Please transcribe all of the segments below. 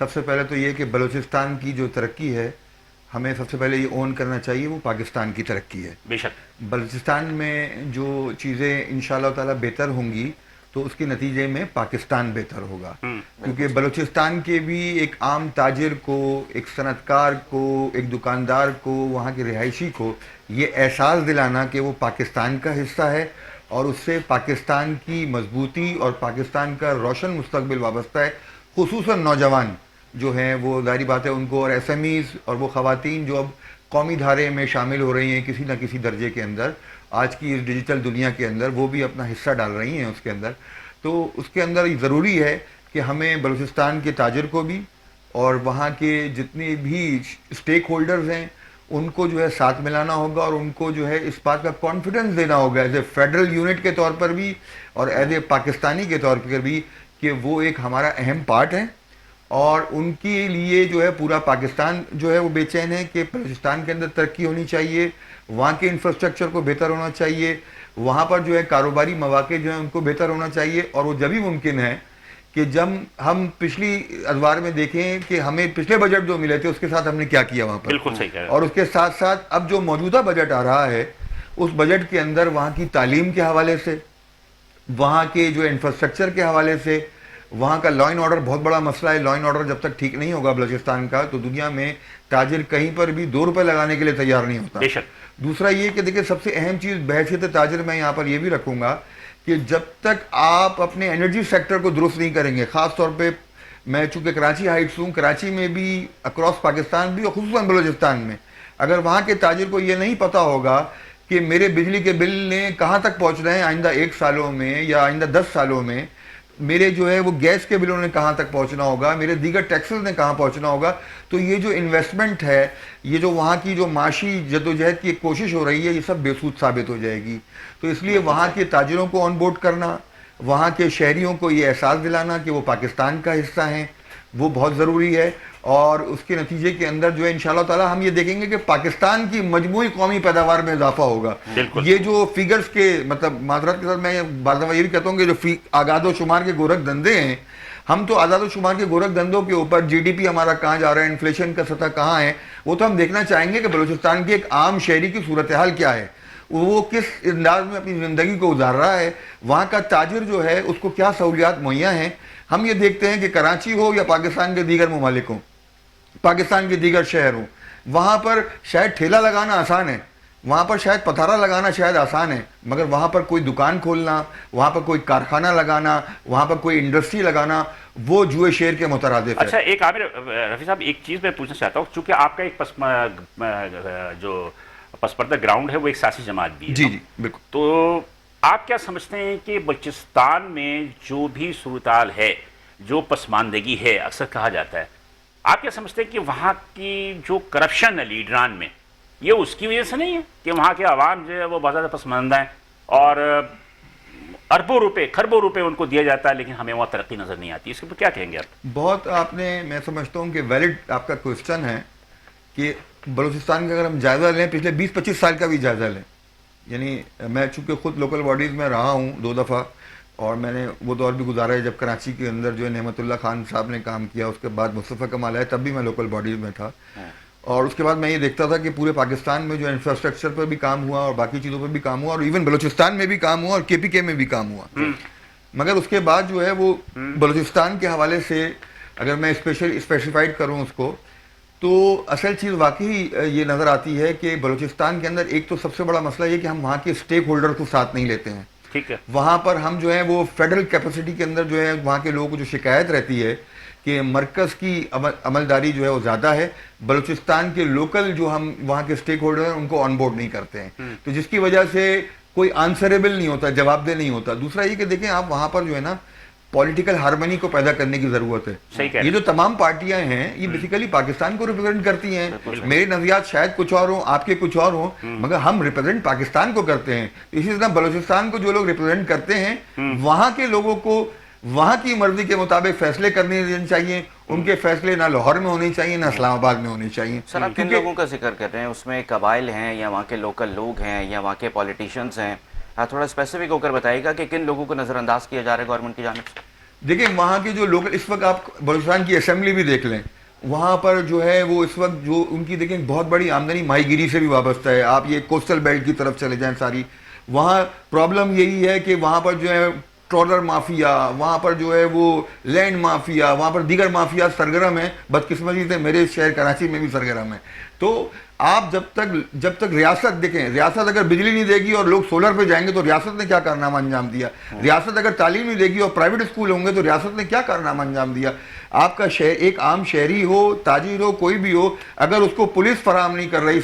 سب سے پہلے تو یہ کہ بلوچستان کی جو ترقی ہے ہمیں سب سے پہلے یہ اون کرنا چاہیے، وہ پاکستان کی ترقی ہے. بے شک بلوچستان میں جو چیزیں انشاءاللہ تعالی بہتر ہوں گی تو اس کے نتیجے میں پاکستان بہتر ہوگا، کیونکہ بلوچستان کے بھی ایک عام تاجر کو، ایک صنعت کار کو، ایک دکاندار کو، وہاں کے رہائشی کو یہ احساس دلانا کہ وہ پاکستان کا حصہ ہے اور اس سے پاکستان کی مضبوطی اور پاکستان کا روشن مستقبل وابستہ ہے. خصوصاً نوجوان جو ہیں وہ ظاہری بات ہے ان کو، اور ایس ایم ایز اور وہ خواتین جو اب قومی دھارے میں شامل ہو رہی ہیں کسی نہ کسی درجے کے اندر آج کی اس ڈیجیٹل دنیا کے اندر، وہ بھی اپنا حصہ ڈال رہی ہیں اس کے اندر. تو اس کے اندر ضروری ہے کہ ہمیں بلوچستان کے تاجر کو بھی اور وہاں کے جتنے بھی اسٹیک ہولڈرز ہیں ان کو جو ہے ساتھ ملانا ہوگا اور ان کو جو ہے اس بات کا کانفیڈنس دینا ہوگا ایز اے فیڈرل یونٹ کے طور پر بھی اور ایز اے پاکستانی کے طور پر بھی کہ وہ ایک ہمارا اہم پارٹ ہے، اور ان کے لیے جو ہے پورا پاکستان جو ہے وہ بے چین ہے کہ بلوچستان کے اندر ترقی ہونی چاہیے، وہاں کے انفراسٹرکچر کو بہتر ہونا چاہیے، وہاں پر جو ہے کاروباری مواقع جو ہیں ان کو بہتر ہونا چاہیے. اور وہ جبھی ممکن ہے کہ جب ہم پچھلی ادوار میں دیکھیں کہ ہمیں پچھلے بجٹ جو ملے تھے اس کے ساتھ ہم نے کیا کیا وہاں پر، بالکل صحیح کہہ رہے ہیں. اور اس کے ساتھ ساتھ اب جو موجودہ بجٹ آ رہا ہے اس بجٹ کے اندر وہاں کی تعلیم کے حوالے سے، وہاں کے جو انفراسٹرکچر کے حوالے سے، وہاں کا لا اینڈ آرڈر بہت بڑا مسئلہ ہے. لا اینڈ آرڈر جب تک ٹھیک نہیں ہوگا بلوچستان کا تو دنیا میں تاجر کہیں پر بھی 2 روپے لگانے کے لیے تیار نہیں ہوتا. بے شک. دوسرا یہ کہ دیکھیں سب سے اہم چیز بحیثیت تاجر میں یہاں پر یہ بھی رکھوں گا کہ جب تک آپ اپنے انرجی سیکٹر کو درست نہیں کریں گے، خاص طور پہ میں چونکہ کراچی ہائٹس ہوں، کراچی میں بھی اکراس پاکستان بھی اور خصوصاً بلوچستان میں اگر وہاں کے تاجر کو یہ نہیں پتا ہوگا کہ میرے بجلی کے بل نے کہاں تک پہنچ رہے ہیں آئندہ 1 سالوں میں یا آئندہ 10 سالوں میں، میرے جو ہے وہ گیس کے بلوں نے کہاں تک پہنچنا ہوگا، میرے دیگر ٹیکسز نے کہاں پہنچنا ہوگا، تو یہ جو انویسٹمنٹ ہے، یہ جو وہاں کی جو معاشی جدوجہد کی ایک کوشش ہو رہی ہے، یہ سب بے سود ثابت ہو جائے گی. تو اس لیے وہاں کے تاجروں کو آن بورڈ کرنا، وہاں کے شہریوں کو یہ احساس دلانا کہ وہ پاکستان کا حصہ ہیں، وہ بہت ضروری ہے. اور اس کے نتیجے کے اندر جو ہے انشاءاللہ تعالی ہم یہ دیکھیں گے کہ پاکستان کی مجموعی قومی پیداوار میں اضافہ ہوگا. یہ جو فگرز کے مطلب معذرت کے ساتھ میں بعض دفعہ یہ بھی کہتا ہوں کہ جو اعداد و شمار کے گورکھ دھندے ہیں، ہم تو اعداد و شمار کے گورکھ دھندوں کے اوپر جی ڈی پی ہمارا کہاں جا رہا ہے، انفلیشن کا سطح کہاں ہے، وہ تو ہم دیکھنا چاہیں گے کہ بلوچستان کی ایک عام شہری کی صورتحال کیا ہے، وہ کس انداز میں اپنی زندگی کو گزار رہا ہے، وہاں کا تاجر جو ہے اس کو کیا سہولیات مہیا ہیں. ہم یہ دیکھتے ہیں کہ کراچی ہو یا پاکستان کے دیگر ممالک ہوں، پاکستان کے دیگر شہر ہوں، وہاں پر شاید ٹھیلا لگانا آسان ہے، وہاں پر شاید پتھارا لگانا شاید آسان ہے، مگر وہاں پر کوئی دکان کھولنا، وہاں پر کوئی کارخانہ لگانا، وہاں پر کوئی انڈسٹری لگانا، وہ جوئے شیر کے مترادف ہے. اچھا ایک عامر رفیع صاحب ایک چیز میں پوچھنا چاہتا ہوں، چونکہ آپ کا ایک جو پس پردہ گراؤنڈ ہے وہ ایک سیاسی جماعت بھی ہے. جی بالکل. تو آپ کیا سمجھتے ہیں کہ بلوچستان میں جو بھی صورتحال ہے، جو پسماندگی ہے، اکثر کہا جاتا ہے، آپ کیا سمجھتے ہیں کہ وہاں کی جو کرپشن ہے لیڈران میں، یہ اس کی وجہ سے نہیں ہے کہ وہاں کے عوام جو ہے وہ بہت زیادہ پسماندہ ہیں اور اربوں روپے خربوں روپے ان کو دیا جاتا ہے لیکن ہمیں وہاں ترقی نظر نہیں آتی؟ اس کے اوپر کیا کہیں گے آپ؟ بہت آپ نے، میں سمجھتا ہوں کہ ویلڈ آپ کا کوشچن ہے کہ بلوچستان کا اگر ہم جائزہ لیں، پچھلے 20-25 سال کا بھی جائزہ لیں، یعنی میں چونکہ خود لوکل باڈیز میں رہا ہوں 2 دفعہ اور میں نے وہ دور بھی گزارا ہے جب کراچی کے اندر جو ہے نعمت اللہ خان صاحب نے کام کیا، اس کے بعد مصطفیٰ کمال آئے تب بھی میں لوکل باڈیز میں تھا، اور اس کے بعد میں یہ دیکھتا تھا کہ پورے پاکستان میں جو انفراسٹرکچر پر بھی کام ہوا اور باقی چیزوں پر بھی کام ہوا اور ایون بلوچستان میں بھی کام ہوا اور کے پی کے میں بھی کام ہوا، مگر اس کے بعد جو ہے وہ بلوچستان کے حوالے سے اگر میں اسپیسیفائڈ کروں اس کو، تو اصل چیز واقعی یہ نظر آتی ہے کہ بلوچستان کے اندر ایک تو سب سے بڑا مسئلہ یہ کہ ہم وہاں کے اسٹیک ہولڈر کو ساتھ نہیں لیتے ہیں. ٹھیک ہے. وہاں پر ہم جو ہے وہ فیڈرل کیپیسٹی کے اندر جو ہے وہاں کے لوگوں کو جو شکایت رہتی ہے کہ مرکز کی عملداری جو ہے وہ زیادہ ہے، بلوچستان کے لوکل جو ہم وہاں کے اسٹیک ہولڈر ہیں ان کو آن بورڈ نہیں کرتے ہیں، تو جس کی وجہ سے کوئی آنسریبل نہیں ہوتا، جواب دہ نہیں ہوتا. دوسرا یہ کہ دیکھیں آپ وہاں پر جو ہے نا پولیٹیکل ہارمنی کو پیدا کرنے کی ضرورت ہے. یہ جو تمام پارٹیاں ہیں یہ بیسیکلی پاکستان کو ریپرزینٹ کرتی ہیں. میرے نظریات شاید کچھ اور ہوں، آپ کے کچھ اور ہوں، مگر ہم ریپرزینٹ پاکستان کو کرتے ہیں. اسی طرح بلوچستان کو جو لوگ ریپرزینٹ کرتے ہیں وہاں کے لوگوں کو وہاں کی مرضی کے مطابق فیصلے کرنے دینے چاہیے. ان کے فیصلے نہ لاہور میں ہونے چاہیے نہ اسلام آباد میں ہونے چاہیے. سر آپ کن لوگوں کا ذکر کر رہے ہیں؟ اس میں قبائل ہیں یا وہاں کے لوکل لوگ ہیں یا وہاں کے پولیٹیشنز ہیں؟ تھوڑا اسپیسیفک ہو کر بتائیے گا کہ کن لوگوں کو نظر انداز کیا جا رہا ہے گورنمنٹ کی جانب سے. دیکھیں وہاں کے جو لوکل اس وقت آپ بلوچستان کی اسمبلی بھی دیکھ لیں, وہاں پر جو ہے وہ اس وقت جو ان کی دیکھیں بہت بڑی آمدنی ماہی گیری سے بھی وابستہ ہے. آپ یہ کوسٹل بیلٹ کی طرف چلے جائیں ساری, وہاں پرابلم یہی ہے کہ وہاں پر جو ہے ٹرولر مافیا, وہاں پر جو ہے وہ لینڈ مافیا, وہاں پر دیگر مافیا سرگرم ہیں. بدقسمتی سے میرے شہر کراچی میں بھی سرگرم ہیں. تو آپ جب تک ریاست دیکھیں, ریاست اگر بجلی نہیں دے گی اور لوگ سولر پہ جائیں گے تو ریاست نے کیا کارنامہ انجام دیا؟ ریاست اگر تعلیم نہیں دے گی اور پرائیویٹ اسکول ہوں گے تو ریاست نے کیا کارنامہ انجام دیا؟ آپ کا شہر, ایک عام شہری ہو, تاجر ہو, کوئی بھی ہو, اگر اس کو پولیس فراہم نہیں کر رہی,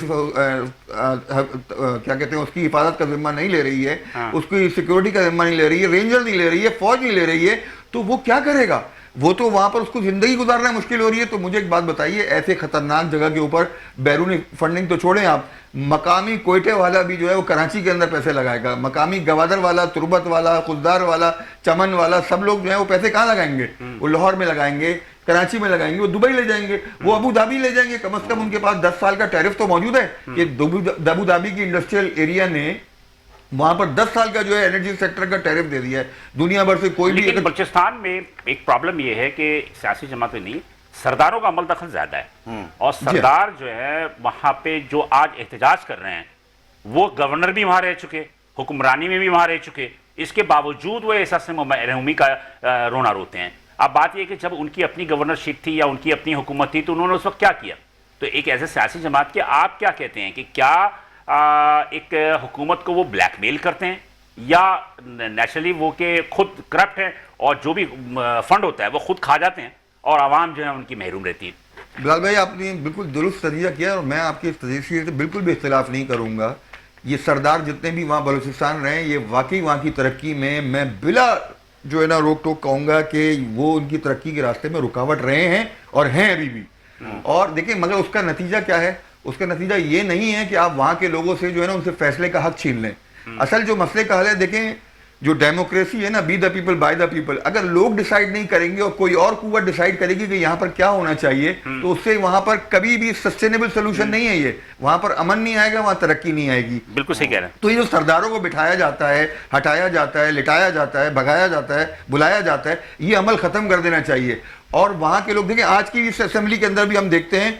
کیا کہتے ہیں, اس کی حفاظت کا ذمہ نہیں لے رہی ہے, اس کی سیکورٹی کا ذمہ نہیں لے رہی ہے, رینجر نہیں لے رہی ہے, فوج نہیں لے رہی ہے, تو وہ کیا کرے گا؟ وہ تو وہاں پر اس کو زندگی گزارنا مشکل ہو رہی ہے. تو مجھے ایک بات بتائیے, ایسے خطرناک جگہ کے اوپر بیرونی فنڈنگ تو چھوڑیں آپ, مقامی کوئٹے والا بھی جو ہے وہ کراچی کے اندر پیسے لگائے گا, مقامی گوادر والا, تربت والا, خوددار والا, چمن والا, سب لوگ جو ہے وہ پیسے کہاں لگائیں گے؟ وہ لاہور میں لگائیں گے, کراچی میں لگائیں گے, وہ دبئی لے جائیں گے, وہ ابو دھابی لے جائیں گے. کم از کم ان کے پاس 10 سال کا ٹیرف تو موجود ہے کہ ابو دھابی کی انڈسٹریل ایریا نے وہاں پر 10 سال کا جو ہے انرجی سیکٹر کا ٹیرف دے دیا ہے. دنیا بھر سے کوئی بھی. لیکن بلوچستان میں ایک پرابلم یہ ہے کہ سیاسی جماعت میں نہیں, سرداروں کا عمل دخل زیادہ ہے, اور سردار جو ہے وہاں پہ جو آج احتجاج کر رہے ہیں وہ گورنر بھی وہاں رہ چکے, حکمرانی میں بھی وہاں رہ چکے, اس کے باوجود وہ احساس محرومی کا رونا روتے ہیں. اب بات یہ کہ جب ان کی اپنی گورنرشپ تھی یا ان کی اپنی حکومت تھی تو انہوں نے اس وقت کیا کیا؟ تو ایک ایسے سیاسی جماعت کے آپ کیا کہتے ہیں کہ کیا ایک حکومت کو وہ بلیک میل کرتے ہیں, یا نیچرلی وہ کہ خود کرپٹ ہیں اور جو بھی فنڈ ہوتا ہے وہ خود کھا جاتے ہیں اور عوام جو ہے ان کی محروم رہتی ہے؟ بلال بھائی, آپ نے بالکل درست تجزیہ کیا اور میں آپ کی اس تجزیے سے بالکل بھی اختلاف نہیں کروں گا. یہ سردار جتنے بھی وہاں بلوچستان رہے ہیں, یہ واقعی وہاں کی ترقی میں بلا جو ہے نا روک ٹوک کہوں گا کہ وہ ان کی ترقی کے راستے میں رکاوٹ رہے ہیں اور ہیں ابھی بھی. اور دیکھیں مگر اس کا نتیجہ کیا ہے؟ اس کا نتیجہ یہ نہیں ہے کہ آپ وہاں کے لوگوں سے جو ہے نا ان سے فیصلے کا حق چھین لیں. اصل جو مسئلے کا حل ہے, دیکھیں جو ڈیموکریسی ہے نا, be the people by the people, اگر لوگ ڈیسائیڈ نہیں کریں گے اور کوئی اور قوت ڈیسائیڈ کرے گی کہ یہاں پر کیا ہونا چاہیے, تو اس سے وہاں پر کبھی بھی سسٹینیبل سولوشن نہیں ہے. یہ وہاں پر امن نہیں آئے گا, وہاں ترقی نہیں آئے گی. بالکل صحیح کہہ رہے ہیں. تو یہ جو سرداروں کو بٹھایا جاتا ہے, ہٹایا جاتا ہے, لٹایا جاتا ہے, بھگایا جاتا ہے, بلایا جاتا ہے, یہ عمل ختم کر دینا چاہیے. اور وہاں کے لوگ دیکھیں, آج کی اس اسمبلی کے اندر بھی ہم دیکھتے ہیں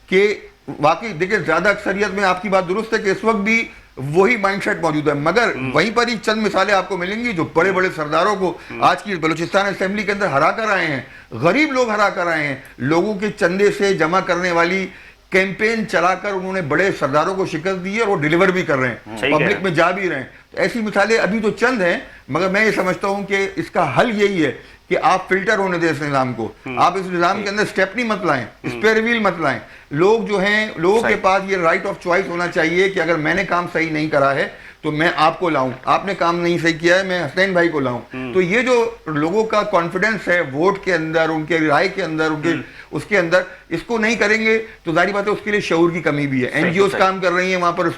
کہ واقعی دیکھیں زیادہ اکثریت میں آپ کی بات درست ہے کہ اس وقت بھی وہی مائنڈ سیٹ موجود ہے, مگر وہیں پر ہی چند مثالیں آپ کو ملیں گی جو بڑے بڑے سرداروں کو آج کی بلوچستان اسمبلی کے اندر ہرا کر آئے ہیں. غریب لوگ ہرا کر آئے ہیں, لوگوں کے چندے سے جمع کرنے والی کیمپین چلا کر انہوں نے بڑے سرداروں کو شکست دی ہے اور وہ ڈیلیور بھی کر رہے ہیں, پبلک میں جا بھی رہے ہیں. ایسی مثالیں ابھی تو چند ہیں, مگر میں یہ سمجھتا ہوں کہ اس کا حل یہی ہے کہ آپ فلٹر ہونے دیں اس نظام کو. آپ اس نظام کے اندر اسٹیپنی مت لائیں, اسپیئر ویل مت لائیں. لوگ جو ہیں, لوگوں کے پاس یہ رائٹ آف چوائس ہونا چاہیے کہ اگر میں نے کام صحیح نہیں کرا ہے تو میں آپ کو لاؤں, آپ نے کام نہیں صحیح کیا ہے میں حسنین بھائی کو لاؤں. تو یہ جو لوگوں کا کانفیڈنس ہے ووٹ کے اندر, ان کے رائے کے اندر, ان کے اس کے اندر, اس کو نہیں کریں گے تو ظاہری بات ہے اس کے لیے شعور کی کمی بھی ہے. این جی اوز کام کر رہی ہیں وہاں پر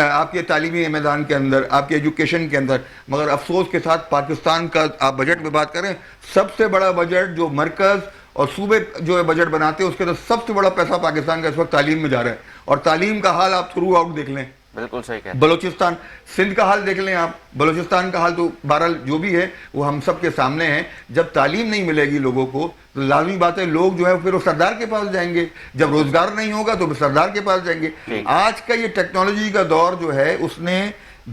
آپ کے تعلیمی میدان کے اندر, آپ کے ایجوکیشن کے اندر, مگر افسوس کے ساتھ پاکستان کا آپ بجٹ میں بات کریں, سب سے بڑا بجٹ جو مرکز اور صوبے جو ہے بجٹ بناتے ہیں اس کے اندر سب سے بڑا پیسہ پاکستان کا اس وقت تعلیم میں جا رہا ہے. اور تعلیم کا حال آپ تھرو آؤٹ دیکھ لیں, بالکل صحیح کہہ. بلوچستان سندھ کا حال دیکھ لیں آپ, بلوچستان کا حال تو بہرحال جو بھی ہے وہ ہم سب کے سامنے ہے. جب تعلیم نہیں ملے گی لوگوں کو تو لازمی بات ہے لوگ جو ہے پھر وہ سردار کے پاس جائیں گے, جب روزگار نہیں ہوگا تو سردار کے پاس جائیں گے. آج کا یہ ٹیکنالوجی کا دور جو ہے اس نے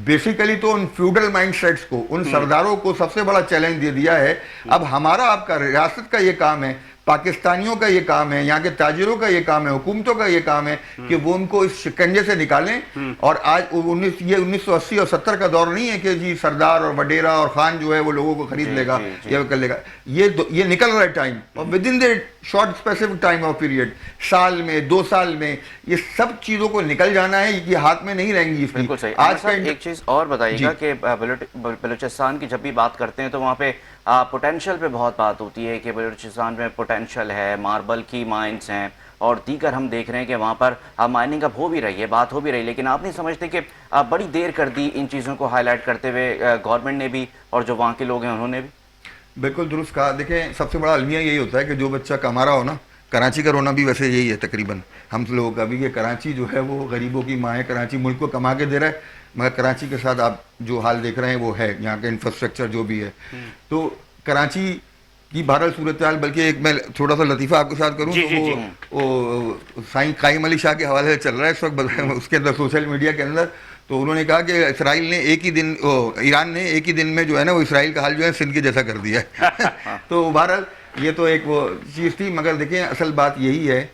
بیسیکلی تو ان فیوڈل مائنڈ سیٹس کو, ان سرداروں کو سب سے بڑا چیلنج دے دیا ہے. اب ہمارا آپ کا ریاست کا یہ کام ہے, پاکستانیوں کا یہ کام ہے, یہاں کے تاجروں کا یہ کام ہے, حکومتوں کا یہ کام ہے کہ وہ ان کو اس شکنجے سے نکالیں. اور آج یہ 1980 اور 70 کا دور نہیں ہے کہ جی سردار اور وڈیرا اور خان جو ہے وہ لوگوں کو خرید لے گا یا کر لے گا. یہ نکل رہا ہے ٹائم, اور with in the short specific time of period, سال میں 2 سال میں یہ سب چیزوں کو نکل جانا ہے, یہ ہاتھ میں نہیں رہیں گی. بالکل صحیح. آج کا ایک چیز اور بتائیے گا کہ بلوچستان کی جب بھی بات کرتے ہیں تو وہاں پہ پوٹینشیل پہ بہت بات ہوتی ہے کہ بلوچستان میں پوٹینشیل ہے, ماربل کی مائنز ہیں اور دیگر ہم دیکھ رہے ہیں کہ وہاں پر مائننگ اب ہو بھی رہی ہے, بات ہو بھی رہی ہے, لیکن آپ نہیں سمجھتے کہ بڑی دیر کر دی ان چیزوں کو ہائی لائٹ کرتے ہوئے گورنمنٹ نے بھی اور جو وہاں کے لوگ ہیں انہوں نے بھی؟ بالکل درست کہا. دیکھیں سب سے بڑا المیہ یہی ہوتا ہے کہ جو بچہ کما رہا ہو نا, کراچی کا رونا بھی ویسے یہی ہے تقریباً ہم لوگوں کا بھی, کہ کراچی جو ہے وہ غریبوں کی ماں ہے, کراچی ملک کو کما کے دے رہا ہے, مگر کراچی کے ساتھ آپ جو حال دیکھ رہے ہیں وہ ہے یہاں کا انفراسٹرکچر جو بھی ہے. تو کراچی کی بہرحال صورتحال، بلکہ ایک میں تھوڑا سا لطیفہ آپ کے ساتھ کروں تو وہ سائیں قائم علی شاہ کے حوالے سے چل رہا ہے اس وقت اس کے اندر سوشل میڈیا کے اندر. تو انہوں نے کہا کہ اسرائیل نے ایران نے ایک ہی دن میں جو ہے نا وہ اسرائیل کا حال جو ہے سندھ کے جیسا کر دیا ہے. تو بہرحال یہ تو ایک وہ چیز تھی. مگر دیکھیں اصل بات یہی ہے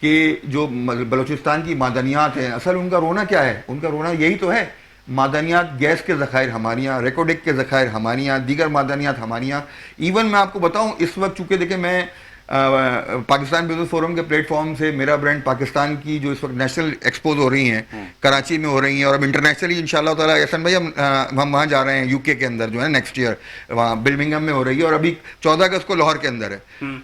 کہ جو بلوچستان کی معدنیات ہیں، اصل ان کا رونا کیا ہے؟ ان کا رونا یہی تو ہے، معدنیات، گیس کے ذخائر ہمارے یہاں، ریکوڈک کے ذخائر ہمارے یہاں، دیگر معدنیات ہمارے یہاں. ایون میں آپ کو بتاؤں اس وقت چونکہ دیکھیں میں پاکستان بزنس فورم کے پلیٹ فارم سے میرا برانڈ پاکستان کی جو اس وقت نیشنل ایکسپوز ہو رہی ہیں کراچی میں ہو رہی ہیں، اور اب انٹرنیشنلی انشاءاللہ تعالیٰ احسن بھائی ہم وہاں جا رہے ہیں یو کے اندر جو ہے نیکسٹ ایئر، وہاں برمنگھم میں ہو رہی ہے، اور ابھی 14 اگست کو لاہور کے اندر ہے.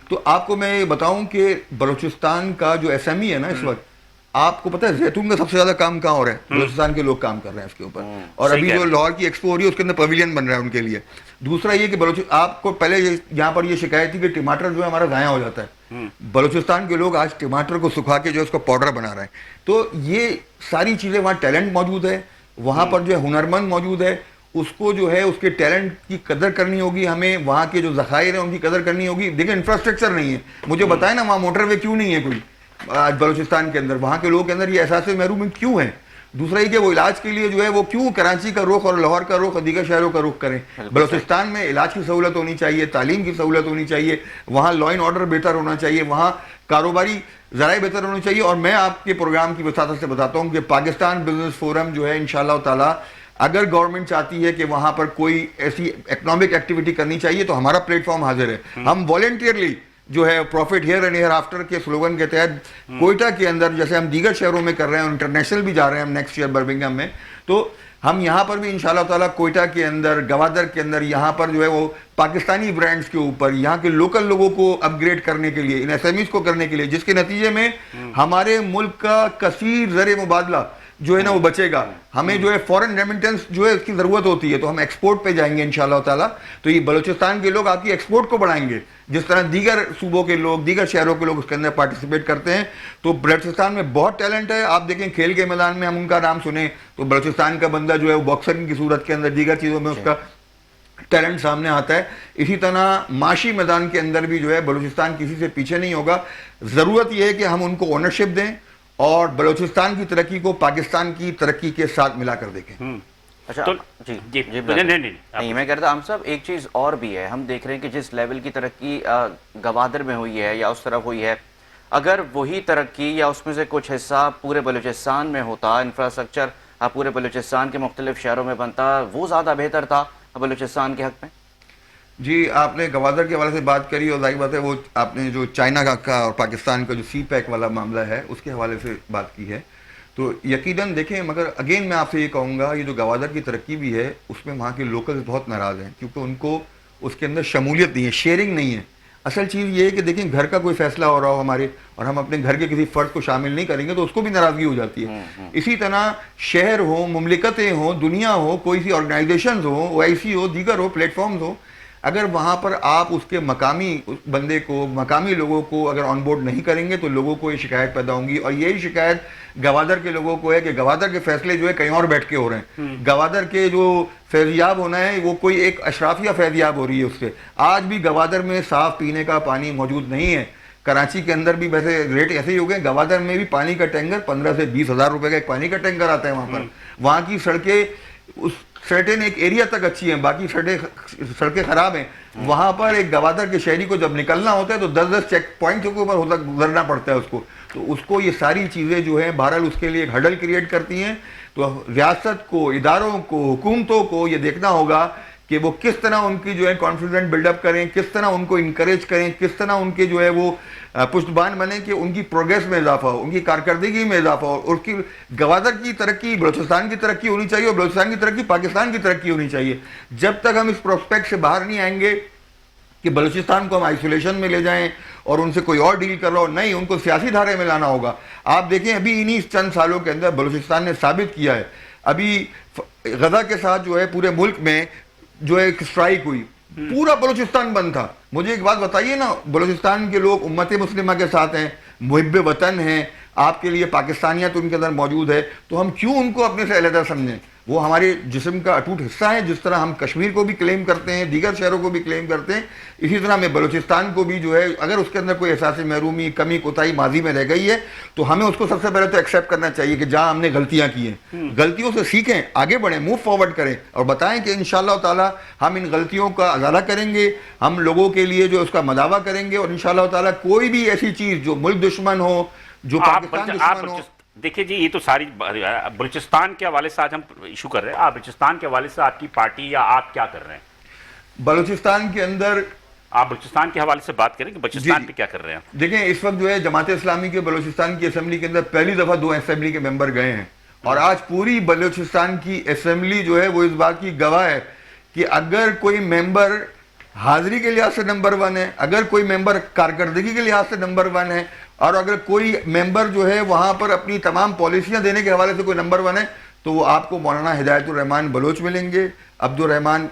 تو آپ کو میں یہ بتاؤں کہ بلوچستان کا جو ایس ایم ای ہے نا اس وقت، آپ کو پتہ ہے زیتون کا سب سے زیادہ کام کہاں ہو رہا ہے؟ بلوچستان کے لوگ کام کر رہے ہیں اس کے اوپر. اور ابھی جو لاہور کی ایکسپو ہو رہی ہے اس کے اندر پویلین بن رہا ہے ان کے لیے. دوسرا یہ کہ آپ کو پہلے یہاں پر یہ شکایت تھی کہ ٹماٹر جو ہے ہمارا ضائع ہو جاتا ہے. بلوچستان کے لوگ آج ٹماٹر کو سکھا کے جو ہے اس کو پاؤڈر بنا رہے ہیں. تو یہ ساری چیزیں، وہاں ٹیلنٹ موجود ہے، وہاں پر جو ہے ہنرمند موجود ہے. اس کو جو ہے اس کے ٹیلنٹ کی قدر کرنی ہوگی ہمیں، وہاں کے جو ذخائر ہیں ان کی قدر کرنی ہوگی. دیکھیں انفراسٹرکچر نہیں ہے، مجھے بتائیں نا وہاں موٹر وے کیوں نہیں ہے کوئی آج بلوچستان کے اندر؟ وہاں کے لوگوں کے اندر یہ احساس محرومی کیوں ہے؟ دوسرا یہ کہ وہ علاج کے لیے جو ہے وہ کیوں کراچی کا رخ اور لاہور کا رخ اور دیگر شہروں کا رخ کریں؟ بلوچستان میں علاج کی سہولت ہونی چاہیے، تعلیم کی سہولت ہونی چاہیے، وہاں لا اینڈ آرڈر بہتر ہونا چاہیے، وہاں کاروباری ذرائع بہتر ہونے چاہیے. اور میں آپ کے پروگرام کی وساطت سے بتاتا ہوں کہ پاکستان بزنس فورم جو ہے انشاءاللہ تعالیٰ اگر گورنمنٹ چاہتی ہے کہ وہاں پر کوئی ایسی اکنامک ایکٹیویٹی کرنی چاہیے تو ہمارا پلیٹ فارم حاضر ہے. ہم والنٹیئرلی جو ہے پروفٹ ہیئر اینڈ ہیئر آفٹر کے سلوگن کے تحت کوئٹہ کے اندر جیسے ہم دیگر شہروں میں کر رہے ہیں، انٹرنیشنل بھی جا رہے ہیں ہم نیکسٹ ایئر برمنگھم میں، تو ہم یہاں پر بھی انشاءاللہ تعالیٰ کوئٹہ کے اندر، گوادر کے اندر، یہاں پر جو ہے وہ پاکستانی برانڈز کے اوپر یہاں کے لوکل لوگوں کو اپ گریڈ کرنے کے لیے، ان ایس ایم ایز کو کرنے کے لیے، جس کے نتیجے میں ہمارے ملک کا کثیر زر مبادلہ جو ہے نا وہ بچے گا. ہمیں جو ہے فورن ریمیٹنس جو ہے اس کی ضرورت ہوتی ہے، تو ہم ایکسپورٹ پہ جائیں گے انشاءاللہ تعالیٰ. تو یہ بلوچستان کے لوگ آپ کی ایکسپورٹ کو بڑھائیں گے، جس طرح دیگر صوبوں کے لوگ، دیگر شہروں کے لوگ اس کے اندر پارٹیسپیٹ کرتے ہیں. تو بلوچستان میں بہت ٹیلنٹ ہے. آپ دیکھیں کھیل کے میدان میں ہم ان کا نام سنیں تو بلوچستان کا بندہ جو ہے وہ باکسنگ کی صورت کے اندر، دیگر چیزوں میں اس کا ٹیلنٹ سامنے آتا ہے. اسی طرح معاشی میدان کے اندر بھی جو ہے بلوچستان کسی سے پیچھے نہیں ہوگا. ضرورت یہ ہے کہ ہم ان کو اونرشپ دیں اور بلوچستان کی ترقی کو پاکستان کی ترقی کے ساتھ ملا کر دیکھیں. اچھا جی نہیں، میں کہتا ہم سب ایک چیز اور بھی ہے، ہم دیکھ رہے ہیں کہ جس لیول کی ترقی گوادر میں ہوئی ہے یا اس طرف ہوئی ہے، اگر وہی ترقی یا اس میں سے کچھ حصہ پورے بلوچستان میں ہوتا، انفراسٹرکچر پورے بلوچستان کے مختلف شہروں میں بنتا، وہ زیادہ بہتر تھا بلوچستان کے حق میں. جی آپ نے گوادر کے حوالے سے بات کری، اور ظاہر بات ہے وہ آپ نے جو چائنا کا اور پاکستان کا جو سی پیک والا معاملہ ہے اس کے حوالے سے بات کی ہے. تو یقیناً دیکھیں، مگر اگین میں آپ سے یہ کہوں گا یہ جو گوادر کی ترقی بھی ہے اس میں وہاں کے لوکلز بہت ناراض ہیں، کیونکہ ان کو اس کے اندر شمولیت نہیں ہے، شیئرنگ نہیں ہے. اصل چیز یہ ہے کہ دیکھیں گھر کا کوئی فیصلہ ہو رہا ہو ہمارے اور ہم اپنے گھر کے کسی فرد کو شامل نہیں کریں گے تو اس کو بھی ناراضگی ہو جاتی ہے. اسی طرح شہر ہوں، مملکتیں ہوں، دنیا ہو، کوئی سی آرگنائزیشنز ہوں، او آئی سی ہو، دیگر ہو، پلیٹ فارمز ہو، اگر وہاں پر آپ اس کے مقامی بندے کو، مقامی لوگوں کو اگر آن بورڈ نہیں کریں گے تو لوگوں کو یہ شکایت پیدا ہوں گی. اور یہی شکایت گوادر کے لوگوں کو ہے کہ گوادر کے فیصلے جو ہے کہیں اور بیٹھ کے ہو رہے ہیں. گوادر کے جو فیضیاب ہونا ہے وہ کوئی ایک اشرافیہ فیضیاب ہو رہی ہے اس سے. آج بھی گوادر میں صاف پینے کا پانی موجود نہیں ہے. کراچی کے اندر بھی ویسے ریٹ ایسے ہی ہو گئے، گوادر میں بھی پانی کا ٹینکر 15 سے 20 ہزار روپے کا ایک پانی کا ٹینکر آتا ہے وہاں پر. وہاں کی سڑکیں اس سرٹن ایک ایریا تک اچھی ہیں، باقی سڑکیں خراب ہیں. وہاں پر ایک گوادر کے شہری کو جب نکلنا ہوتا ہے تو 10 چیک پوائنٹ کے اوپر گزرنا پڑتا ہے اس کو. تو اس کو یہ ساری چیزیں جو ہیں بہرحال اس کے لیے ایک ہڈل کریٹ کرتی ہیں. تو ریاست کو، اداروں کو، حکومتوں کو یہ دیکھنا ہوگا کہ وہ کس طرح ان کی جو ہے کانفیڈنٹ بلڈ اپ کریں، کس طرح ان کو انکریج کریں، کس طرح ان کے جو ہے وہ پشتبان بنیں کہ ان کی پروگریس میں اضافہ ہو، ان کی کارکردگی میں اضافہ ہو. اور کی گوادر کی ترقی بلوچستان کی ترقی ہونی چاہیے اور بلوچستان کی ترقی پاکستان کی ترقی ہونی چاہیے. جب تک ہم اس پروسپیکٹ سے باہر نہیں آئیں گے کہ بلوچستان کو ہم آئسولیشن میں لے جائیں اور ان سے کوئی اور ڈیل کر رہا ہو، نہیں، ان کو سیاسی دھارے میں لانا ہوگا. آپ دیکھیں ابھی انہی چند سالوں کے اندر بلوچستان نے ثابت کیا ہے. ابھی غزہ کے ساتھ جو ہے پورے ملک میں جو ہے ایک اسٹرائک ہوئی، پورا بلوچستان بند تھا. مجھے ایک بات بتائیے نا، بلوچستان کے لوگ امت مسلمہ کے ساتھ ہیں، محب وطن ہیں، آپ کے لیے پاکستانیت ان کے اندر موجود ہے، تو ہم کیوں ان کو اپنے سے علیحدہ سمجھیں؟ وہ ہمارے جسم کا اٹوٹ حصہ ہے. جس طرح ہم کشمیر کو بھی کلیم کرتے ہیں, دیگر شہروں کو بھی کلیم کرتے ہیں, اسی طرح ہمیں بلوچستان کو بھی جو ہے اگر اس کے اندر کوئی احساس محرومی, کمی, کوتاہی ماضی میں رہ گئی ہے تو ہمیں اس کو سب سے پہلے تو ایکسیپٹ کرنا چاہیے کہ جہاں ہم نے غلطیاں کی ہیں, غلطیوں سے سیکھیں, آگے بڑھیں, موو فارورڈ کریں اور بتائیں کہ انشاءاللہ تعالی ہم ان غلطیوں کا ازالہ کریں گے, ہم لوگوں کے لیے جو اس کا مداوع کریں گے, اور انشاءاللہ تعالی کوئی بھی ایسی چیز جو ملک دشمن ہو, جو پاکستان دشمن ہو. دیکھیے جی, یہ تو ساری بلوچستان کے حوالے سے آج ہم ایشو کر رہے ہیں. آپ بلوچستان کے حوالے سے آپ کی پارٹی یا آپ کیا کر رہے ہیں بلوچستان کے اندر؟ آپ بلوچستان کے حوالے سے بات کریں کہ بلوچستان پہ کیا کر رہے ہیں. دیکھیں اس وقت جو ہے جماعت اسلامی کے بلوچستان کی اسمبلی کے اندر پہلی دفعہ 2 اسمبلی کے ممبر گئے ہیں, اور آج پوری بلوچستان کی اسمبلی جو ہے وہ اس بات کی گواہ ہے کہ اگر کوئی ممبر حاضری کے لحاظ سے نمبر 1 ہے, اگر کوئی ممبر کارکردگی کے لحاظ سے نمبر 1 ہے, اور اگر کوئی ممبر جو ہے وہاں پر اپنی تمام پالیسیاں دینے کے حوالے سے کوئی نمبر 1 ہے, تو وہ آپ کو مولانا ہدایت الرحمان بلوچ ملیں گے, عبد الرحمان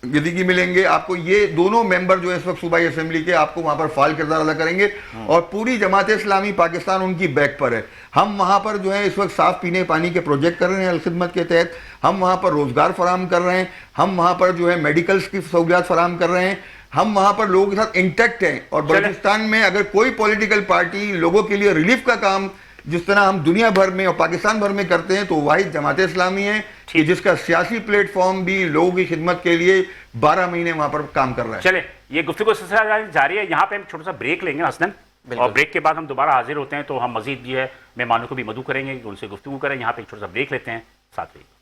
گدیگی ملیں گے. آپ کو یہ دونوں ممبر جو ہے اس وقت صوبائی اسمبلی کے آپ کو وہاں پر فعال کردار ادا کریں گے, اور پوری جماعت اسلامی پاکستان ان کی بیک پر ہے. ہم وہاں پر جو ہے اس وقت صاف پینے پانی کے پروجیکٹ کر رہے ہیں الخدمت کے تحت, ہم وہاں پر روزگار فراہم کر رہے ہیں, ہم وہاں پر جو ہے میڈیکلز کی سہولیات فراہم کر رہے ہیں, ہم وہاں پر لوگوں کے ساتھ انٹیکٹ ہیں. اور بلوچستان میں اگر کوئی پولیٹیکل پارٹی لوگوں کے لیے ریلیف کا کام جس طرح ہم دنیا بھر میں اور پاکستان بھر میں کرتے ہیں, تو واحد جماعت اسلامی ہے کہ جس کا سیاسی پلیٹ فارم بھی لوگوں کی خدمت کے لیے 12 مہینے وہاں پر کام کر رہا ہے. چلے یہ گفتگو سلسلہ جاری ہے, یہاں پہ ہم چھوٹا سا بریک لیں گے حسنین, اور بریک کے بعد ہم دوبارہ حاضر ہوتے ہیں. تو ہم مزید جو ہے مہمانوں کو بھی مدعو کریں گے کہ ان سے گفتگو کریں. یہاں پہ ایک چھوٹا سا بریک لیتے ہیں, ساتھ رہیے.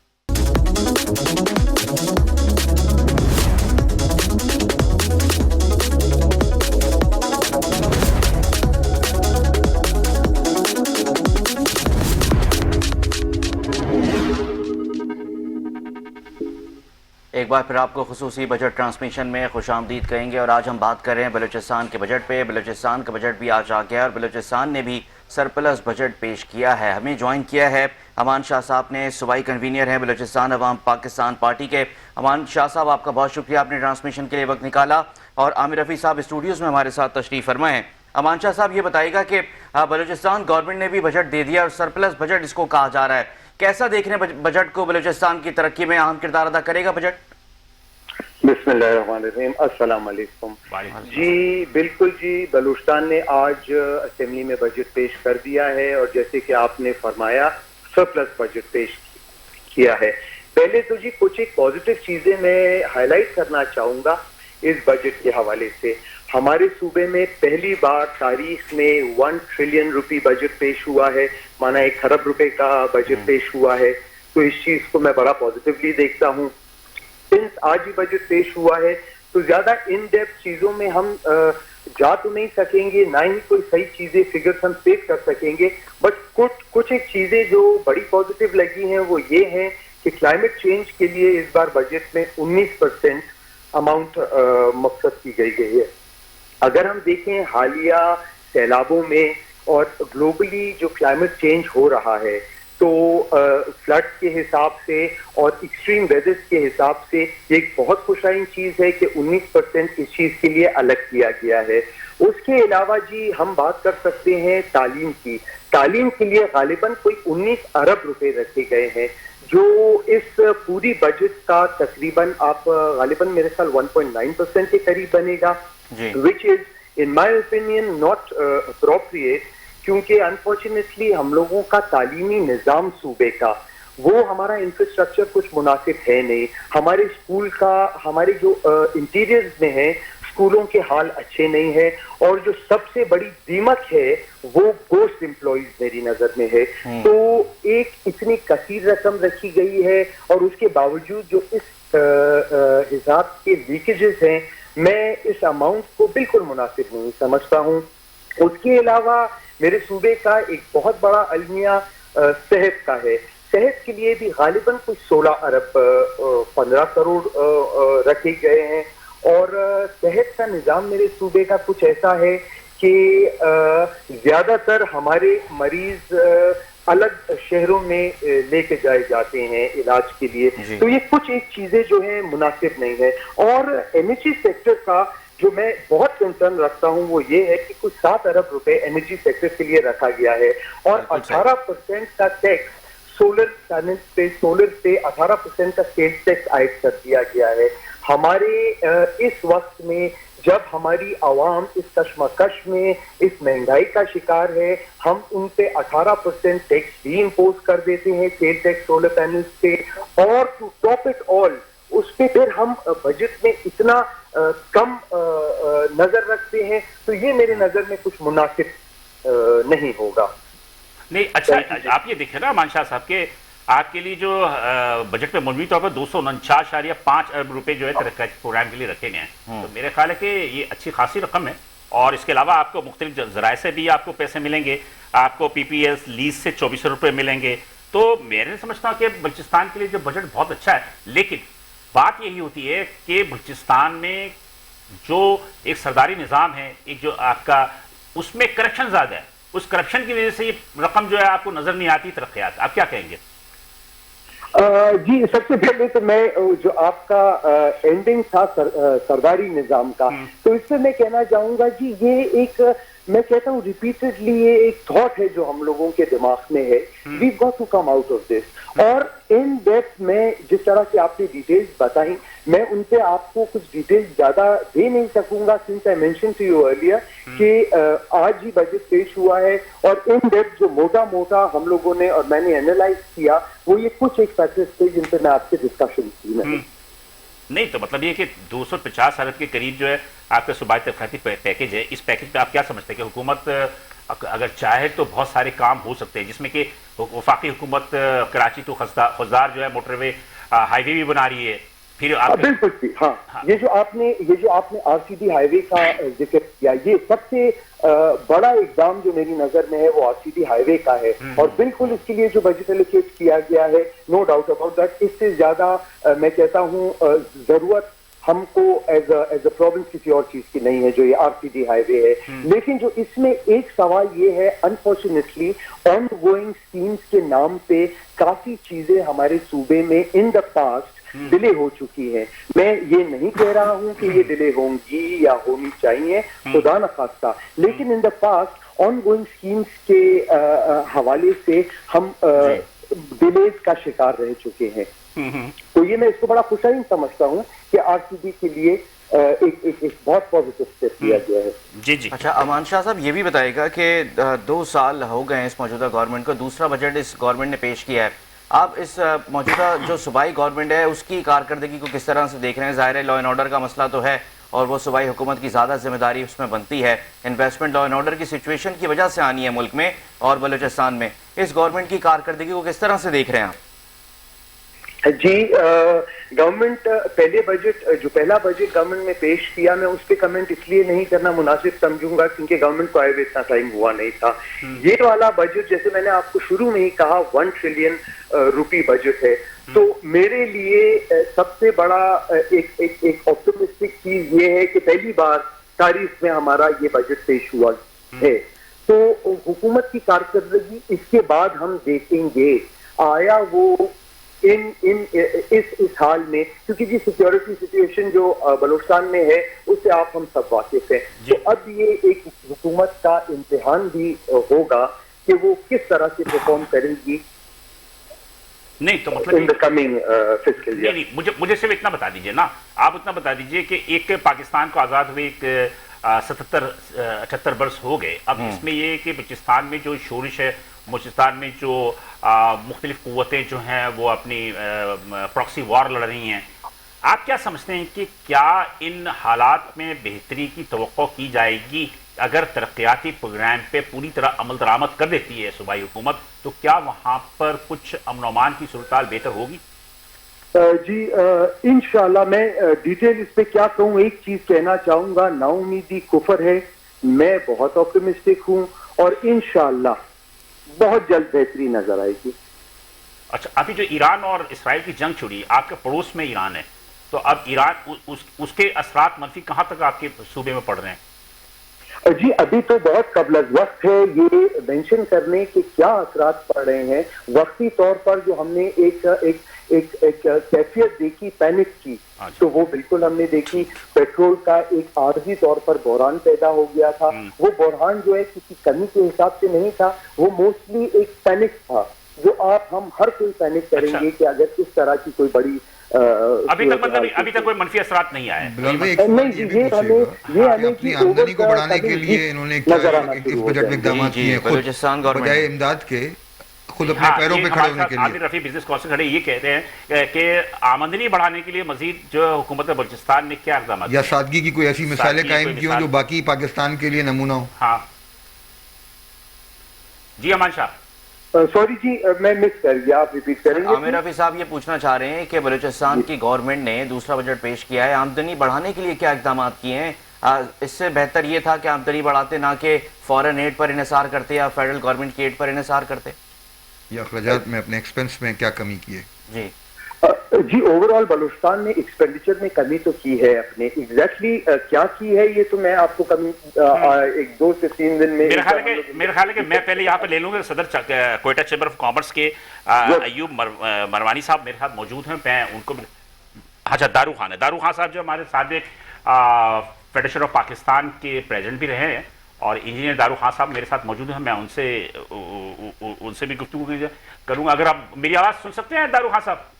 ایک بار پھر آپ کو خصوصی بجٹ ٹرانسمیشن میں خوش آمدید کہیں گے, اور آج ہم بات کر رہے ہیں بلوچستان کے بجٹ پہ. بلوچستان کا بجٹ بھی آج آ گیا ہے اور بلوچستان نے بھی سرپلس بجٹ پیش کیا ہے. ہمیں جوائن کیا ہے امان شاہ صاحب نے, صوبائی کنوینر ہیں بلوچستان عوام پاکستان پارٹی کے. امان شاہ صاحب آپ کا بہت شکریہ, آپ نے ٹرانسمیشن کے لیے وقت نکالا, اور عامر رفیع صاحب اسٹوڈیوز میں ہمارے ساتھ تشریف فرما ہیں. امان شاہ صاحب یہ بتائیے گا کہ بلوچستان گورنمنٹ نے بھی بجٹ دے دیا اور سرپلس بجٹ اس کو کہا جا رہا ہے, کیسا دیکھ رہے ہیں بجٹ کو؟ بلوچستان کی ترقی میں اہم کردار ادا کرے گا بجٹ؟ بسم اللہ الرحمن الرحیم. السلام علیکم. جی بالکل جی, بلوچستان نے آج اسمبلی میں بجٹ پیش کر دیا ہے, اور جیسے کہ آپ نے فرمایا سرپلس بجٹ پیش کیا ہے. پہلے تو جی کچھ ایک پازیٹیو چیزیں میں ہائی لائٹ کرنا چاہوں گا اس بجٹ کے حوالے سے. ہمارے صوبے میں پہلی بار تاریخ میں 1 ٹریلین روپی بجٹ پیش ہوا ہے, مانا 1 خرب روپے کا بجٹ پیش ہوا ہے. تو اس چیز کو میں بڑا پازیٹیولی دیکھتا ہوں. آج ہی بجٹ پیش ہوا ہے تو زیادہ ان ڈیپتھ چیزوں میں ہم جا تو نہیں سکیں گے, نہ ہی کوئی صحیح چیزیں فگرز ہم سیٹ کر سکیں گے, بٹ کچھ ایک چیزیں جو بڑی پازیٹیو لگی ہیں وہ یہ ہیں کہ کلائمیٹ چینج کے لیے اس بار بجٹ میں 19% اماؤنٹ مقصد کی گئی ہے. اگر ہم دیکھیں حالیہ سیلابوں میں اور گلوبلی جو کلائمیٹ چینج ہو رہا ہے, تو فلڈ کے حساب سے اور ایکسٹریم ویدرز کے حساب سے یہ ایک بہت خوشائن چیز ہے کہ 19% اس چیز کے لیے الگ کیا گیا ہے. اس کے علاوہ جی ہم بات کر سکتے ہیں تعلیم کی. تعلیم کے لیے غالباً کوئی 19 ارب روپے رکھے گئے ہیں, جو اس پوری بجٹ کا تقریباً آپ غالباً میرے خیال 1.9% کے قریب بنے گا, which is in my opinion not appropriate, کیونکہ انفارچونیٹلی ہم لوگوں کا تعلیمی نظام صوبے کا وہ ہمارا انفراسٹرکچر کچھ مناسب ہے نہیں. ہمارے اسکول کا ہمارے جو انٹیریئرز میں ہیں اسکولوں کے حال اچھے نہیں ہیں, اور جو سب سے بڑی دیمک ہے وہ گوشت امپلائیز میری نظر میں ہے. تو ایک اتنی کثیر رقم رکھی گئی ہے, اور اس کے باوجود جو اس حساب کے لیکیجز ہیں, میں اس اماؤنٹ کو بالکل مناسب نہیں سمجھتا ہوں. اس کے علاوہ میرے صوبے کا ایک بہت بڑا المیہ صحت کا ہے. صحت کے لیے بھی غالباً کچھ 16 ارب 15 کروڑ رکھے گئے ہیں, اور صحت کا نظام میرے صوبے کا کچھ ایسا ہے کہ زیادہ تر ہمارے مریض الگ شہروں میں لے کے جائے جاتے ہیں علاج کے لیے. تو یہ کچھ ایک چیزیں جو ہیں مناسب نہیں ہے. اور انرجی سیکٹر کا جو میں بہت کنسرن رکھتا ہوں وہ یہ ہے کہ کچھ 7 ارب روپے انرجی سیکٹر کے لیے رکھا گیا ہے, اور 18% کا ٹیکس سولر پینل پہ سولر پہ 18% کا سیلز ٹیکس عائد کر دیا گیا ہے. ہمارے اس وقت میں جب ہماری عوام اس کشمکش میں اس مہنگائی کا شکار ہے, ہم ان پہ 18% ٹیکس بھی امپوز کر دیتے ہیں, سیل ٹیکس سولر پینلز پہ, اور ٹو ٹاپ اٹ آل اس پہ پھر ہم بجٹ میں اتنا کم نظر رکھتے ہیں, تو یہ میرے نظر میں کچھ مناسب نہیں ہوگا. نہیں اچھا, آپ یہ دیکھیں نا امان شاہ صاحب کہ آپ کے لیے جو بجٹ میں مجموعی طور پر 249.5 ارب روپے جو ہے ترقیاتی پروگرام کے لیے رکھے گئے ہیں, تو میرے خیال ہے کہ یہ اچھی خاصی رقم ہے. اور اس کے علاوہ آپ کو مختلف ذرائع سے بھی آپ کو پیسے ملیں گے, آپ کو پی پی ایس لیز سے 2400 روپے ملیں گے. تو میں سمجھتا ہوں کہ بلوچستان کے لیے جو بجٹ بہت اچھا ہے, لیکن بات یہی ہوتی ہے کہ بلوچستان میں جو ایک سرداری نظام ہے, ایک جو آپ کا اس میں کرپشن زیادہ ہے, اس کرپشن کی وجہ سے یہ رقم جو ہے آپ کو نظر نہیں آتی ترقیات. آپ کیا کہیں گے؟ جی سب سے پہلے تو میں جو آپ کا اینڈنگ تھا سرداری نظام کا, تو اس سے میں کہنا چاہوں گا جی یہ ایک, میں کہتا ہوں ریپیٹڈلی یہ ایک تھاٹ ہے جو ہم لوگوں کے دماغ میں ہے, we got to come out of this. اور ان ڈیپتھ میں جس طرح سے آپ نے ڈیٹیلز بتائیں, میں ان پہ آپ کو کچھ ڈیٹیلز زیادہ دے نہیں سکوں گا, since I mention to you earlier کہ آج ہی بجٹ پیش ہوا ہے, اور ان ڈیپتھ جو موٹا موٹا ہم لوگوں نے اور میں نے اینالائز کیا وہ یہ کچھ ایک فیکٹرز تھے جن پہ میں آپ سے ڈسکشن کی. نہیں تو مطلب یہ کہ 250 ارب کے قریب جو ہے آپ کا صوبائی ترقیاتی پیکج ہے, اس پیکج پہ آپ کیا سمجھتے ہیں کہ حکومت اگر چاہے تو بہت سارے کام ہو سکتے ہیں, جس میں کہ وفاقی حکومت کراچی تو خزدار جو ہے موٹر وے ہائی وے بھی بنا رہی ہے, پھر بالکل ہاں, یہ جو آپ نے آر سی ڈی ہائی وے کا ذکر کیا, یہ سب سے بڑا اقدام جو میری نظر میں ہے وہ آر سی ڈی ہائی وے کا ہے, اور بالکل اس کے لیے جو بجٹ ایلوکیٹ کیا گیا ہے, نو ڈاؤٹ اباؤٹ دیٹ, اس سے زیادہ میں کہتا ہوں ضرورت ہم کو ایز اے پروونس کسی اور چیز کی نہیں ہے جو یہ آر سی ڈی ہائی وے ہے. لیکن جو اس میں ایک سوال یہ ہے, انفارچونیٹلی آن گوئنگ اسکیمس کے نام پہ کافی چیزیں ہمارے صوبے میں ان دا پاسٹ ڈیلے ہو چکی ہے. میں یہ نہیں کہہ رہا ہوں کہ یہ ڈیلے ہوں گی یا ہونی چاہیے, خدا نخواستہ, لیکن in the past ongoing schemes کے حوالے سے ہم ڈیلیز کا شکار رہ چکے ہیں. تو یہ میں اس کو بڑا خوشائن سمجھتا ہوں کہ آر سی ڈی کے لیے ایک بہت پازیٹیو اسٹیپ لیا گیا ہے. جی جی. اچھا امان شاہ صاحب یہ بھی بتائے گا کہ 2 سال ہو گئے ہیں اس موجودہ گورنمنٹ کو, دوسرا بجٹ اس گورنمنٹ نے پیش کیا ہے, آپ اس موجودہ جو صوبائی گورنمنٹ ہے اس کی کارکردگی کو کس طرح سے دیکھ رہے ہیں؟ ظاہر ہے لا اینڈ آرڈر کا مسئلہ تو ہے اور وہ صوبائی حکومت کی زیادہ ذمہ داری اس میں بنتی ہے, انویسٹمنٹ لا اینڈ آرڈر کی سچویشن کی وجہ سے آنی ہے ملک میں اور بلوچستان میں. اس گورنمنٹ کی کارکردگی کو کس طرح سے دیکھ رہے ہیں آپ؟ جی گورنمنٹ پہلا بجٹ گورنمنٹ نے پیش کیا, میں اس پہ کمنٹ اس لیے نہیں کرنا مناسب سمجھوں گا کیونکہ گورنمنٹ کو آئے ہوئے اتنا ٹائم ہوا نہیں تھا. یہ والا بجٹ جیسے میں نے آپ کو شروع میں ہی کہا 1 ٹریلین روپی بجٹ ہے, تو میرے لیے سب سے بڑا ایک آپٹمسٹک چیز یہ ہے کہ پہلی بار تاریخ میں ہمارا یہ بجٹ پیش ہوا ہے. تو حکومت کی کارکردگی اس کے بعد ہم دیکھیں گے آیا وہ اس حال میں, کیونکہ جی سیکیورٹی سچویشن جو بلوچستان میں ہے اس سے آپ ہم سب واقف ہیں, تو اب یہ ایک حکومت کا امتحان بھی ہوگا کہ وہ کس طرح سے پرفارم کرے گی. نہیں تو مطلب نہیں, مجھے صرف اتنا بتا دیجئے نا, آپ اتنا بتا دیجئے کہ ایک پاکستان کو آزاد ہوئے ایک 78 برس ہو گئے, اب اس میں یہ کہ بلوچستان میں جو شورش ہے, بلوچستان میں جو مختلف قوتیں جو ہیں وہ اپنی پراکسی وار لڑ رہی ہیں, آپ کیا سمجھتے ہیں کہ کیا ان حالات میں بہتری کی توقع کی جائے گی اگر ترقیاتی پروگرام پہ پوری طرح عمل درآمد کر دیتی ہے صوبائی حکومت, تو کیا وہاں پر کچھ امن و امان کی صورتحال بہتر ہوگی؟ جی انشاءاللہ میں ڈیٹیل اس پہ کیا کہوں, ایک چیز کہنا چاہوں گا, نا امیدی کفر ہے, میں بہت آپٹمسٹک ہوں اور انشاءاللہ بہت جلد بہتری نظر آئے گی. اچھا, ابھی جو ایران اور اسرائیل کی جنگ چھڑی, آپ کے پڑوس میں ایران ہے, تو اب ایران اس کے اثرات منفی کہاں تک آپ کے صوبے میں پڑ رہے ہیں؟ جی ابھی تو بہت قبل از وقت ہے یہ مینشن کرنے کہ کیا اثرات پڑ رہے ہیں. وقتی طور پر جو ہم نے ایک کیفیت دیکھی پینک کی, تو وہ بالکل ہم نے دیکھی. پیٹرول کا ایک عارضی طور پر بحران پیدا ہو گیا تھا, وہ بحران جو ہے کسی کمی کے حساب سے نہیں تھا, وہ موسٹلی ایک پینک تھا جو آپ ہم ہر کوئی پینک کریں گے کہ اگر اس طرح کی کوئی بڑی ابھی تک مطلب ابھی تک کوئی منفی اثرات نہیں آئے. یہ اپنی آمدنی کو بڑھانے کے لیے انہوں نے اس بجٹ میں اقدامات کیے ہیں بجائے امداد کے خود اپنے پیروں پہ کھڑے ہونے کے لیے. عادل رفیع بزنس کونسل کھڑے یہ کہتے ہیں کہ آمدنی بڑھانے کے لیے مزید جو حکومت بلوچستان نے کیا اقدامات یا سادگی کی کوئی ایسی مثالیں قائم کی ہوں جو باقی پاکستان کے لیے نمونہ ہو. ہاں جی امان شاہ. سوری جی میں مس کر گیا, آپ ریپیٹ کریں گے. عامر رفیع صاحب یہ پوچھنا چاہ رہے ہیں کہ بلوچستان کی گورنمنٹ نے دوسرا بجٹ پیش کیا ہے, آمدنی بڑھانے کے لیے کیا اقدامات کیے ہیں؟ اس سے بہتر یہ تھا کہ آمدنی بڑھاتے نہ کہ فورن ایڈ پر انحصار کرتے یا فیڈرل گورنمنٹ کی ایڈ پر انحصار کرتے. یا اخراجات میں اپنے ایکسپنس میں کیا کمی کی ہے؟ جی اوور آل بلوچستان نے ایکسپینڈیچر میں کمی تو کی ہے اپنے, ایگزیکٹلی کیا کی ہے یہ تو میں آپ کو کمی ایک 2 سے 3 دن میں. میرا خیال ہے کہ میں پہلے یہاں پہ لے لوں گا صدر کوئٹہ چیمبر آف کامرس کے ایوب مروانی صاحب میرے ساتھ موجود ہیں, میں ان کو. اچھا دارو خان ہے, دارو خان صاحب جو ہمارے سابق فیڈریشن آف پاکستان کے پریزیڈنٹ بھی رہے ہیں, اور انجینئر دارو خان صاحب میرے ساتھ موجود ہیں. میں ان سے بھی گفتگو کروں گا. اگر آپ میری آواز سن سکتے ہیں دارو خان صاحب؟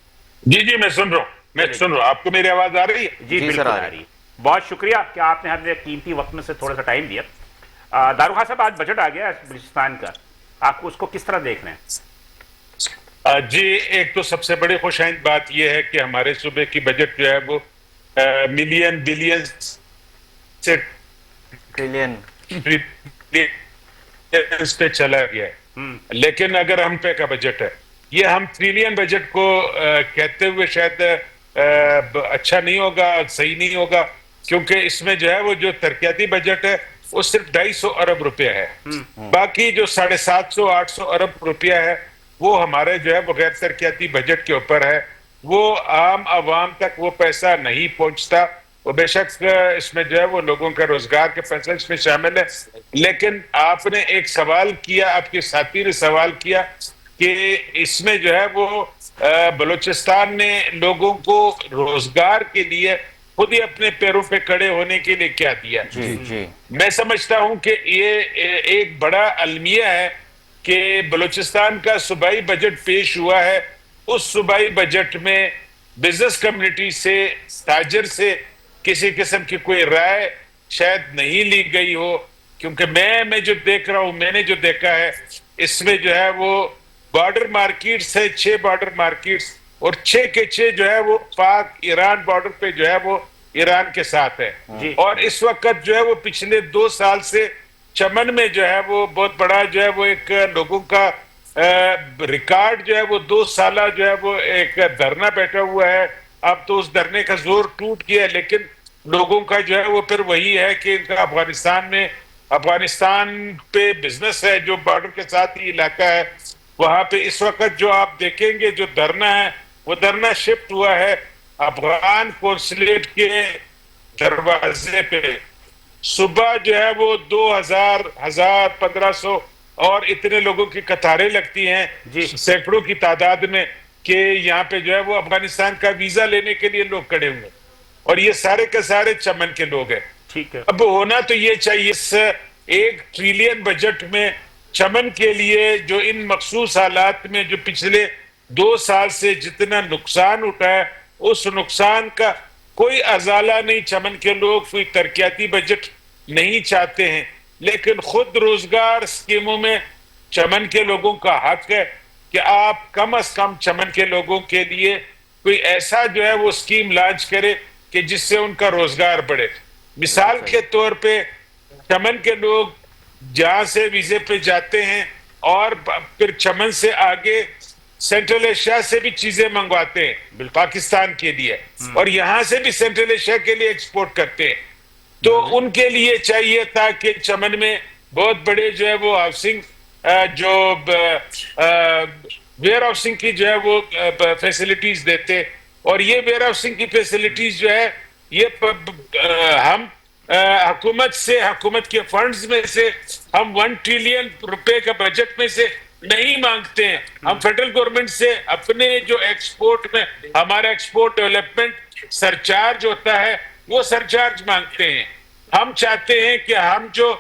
جی میں سن رہا ہوں, آپ کو میری آواز آ رہی ہے؟ جی بالکل آ رہی ہے. بہت شکریہ کہ آپ نے ہمیں قیمتی وقت میں سے تھوڑا سا ٹائم دیا. دارو خان صاحب آج بجٹ آ گیا بلوچستان کا, آپ کو اس کو کس طرح دیکھ رہے ہیں؟ جی ایک تو سب سے بڑی خوش آئند بات یہ ہے کہ ہمارے صوبے کی بجٹ جو ہے وہ ملین بلین سے ٹریلین پہ چلا گیا ہے. لیکن اگر ہم پہ کا بجٹ ہے, یہ ہم ٹریلین بجٹ کو کہتے ہوئے شاید اچھا نہیں ہوگا, صحیح نہیں ہوگا, کیونکہ اس میں جو ہے وہ جو ترقیاتی بجٹ ہے وہ صرف 250 ارب روپیہ ہے. باقی جو 750-800 ارب روپیہ ہے وہ ہمارے جو ہے وہ غیر ترقیاتی بجٹ کے اوپر ہے. وہ عام عوام تک وہ پیسہ نہیں پہنچتا. وہ بے شک اس میں جو ہے وہ لوگوں کا روزگار کے پیسے اس میں شامل ہے, لیکن آپ نے ایک سوال کیا, آپ کے ساتھی نے سوال کیا کہ اس میں جو ہے وہ بلوچستان نے لوگوں کو روزگار کے لیے خود ہی اپنے پیروں پہ کھڑے ہونے کے لیے کیا دیا. میں سمجھتا ہوں کہ یہ ایک بڑا المیہ ہے کہ بلوچستان کا صوبائی بجٹ پیش ہوا ہے, اس صوبائی بجٹ میں بزنس کمیونٹی سے, تاجر سے کسی قسم کی کوئی رائے شاید نہیں لی گئی ہو, کیونکہ میں جو دیکھ رہا ہوں, میں نے جو دیکھا ہے اس میں جو ہے وہ بارڈر مارکیٹس ہے, 6 بارڈر مارکیٹس, اور 6 کے 6 جو ہے وہ پاک ایران بارڈر پہ جو ہے وہ ایران کے ساتھ ہے. اور اس وقت جو ہے وہ پچھلے 2 سال سے چمن میں جو ہے وہ بہت بڑا جو ہے وہ ایک لوگوں کا ریکارڈ جو ہے وہ 2 سالہ جو ہے وہ ایک دھرنا بیٹھا ہوا ہے. اب تو اس دھرنے کا زور ٹوٹ گیا, لیکن لوگوں کا جو ہے وہ پھر وہی ہے کہ ان کا افغانستان پہ بزنس ہے جو بارڈر کے ساتھ ہی علاقہ ہے. وہاں پہ اس وقت جو آپ دیکھیں گے جو دھرنا ہے وہ دھرنا شفٹ ہوا ہے افغان قونصلیٹ کے دروازے پہ. صبح جو ہے وہ 2000 1500 اور اتنے لوگوں کی قطاریں لگتی ہیں, سینکڑوں کی تعداد میں, کہ یہاں پہ جو ہے وہ افغانستان کا ویزا لینے کے لیے لوگ کھڑے ہوئے, اور یہ سارے کے سارے چمن کے لوگ ہیں. اب ہونا تو یہ چاہیے اس 1 ٹریلین بجٹ میں چمن کے لیے جو ان مخصوص حالات میں جو پچھلے 2 سال سے جتنا نقصان اٹھا ہے اس نقصان کا کوئی ازالہ نہیں. چمن کے لوگ کوئی ترقیاتی بجٹ نہیں چاہتے ہیں, لیکن خود روزگار اسکیموں میں چمن کے لوگوں کا حق ہے کہ آپ کم از کم چمن کے لوگوں کے لیے کوئی ایسا جو ہے وہ اسکیم لانچ کرے کہ جس سے ان کا روزگار بڑھے. مثال کے طور پہ چمن کے لوگ جہاں سے ویزے پہ جاتے ہیں اور پھر چمن سے آگے سینٹرل ایشیا سے بھی چیزیں منگواتے ہیں پاکستان کے لیے, اور یہاں سے بھی سینٹرل ایشیا کے لیے ایکسپورٹ کرتے ہیں, تو ان کے لیے چاہیے تھا کہ چمن میں بہت بڑے جو ہے وہ ہاؤسنگ جو ویئر ہاؤسنگ کی جو ہے وہ فیسلٹیز دیتے, اور یہ ویئر ہاؤسنگ کی فیسلٹیز جو ہے یہ ہم حکومت کے فنڈز میں سے ہم 1 ٹریلین روپے کا بجٹ میں سے نہیں مانگتے ہیں. ہم فیڈرل گورنمنٹ سے اپنے جو ایکسپورٹ میں ہمارا ایکسپورٹ ڈیولپمنٹ سرچارج ہوتا ہے وہ سرچارج مانگتے ہیں. ہم چاہتے ہیں کہ ہم جو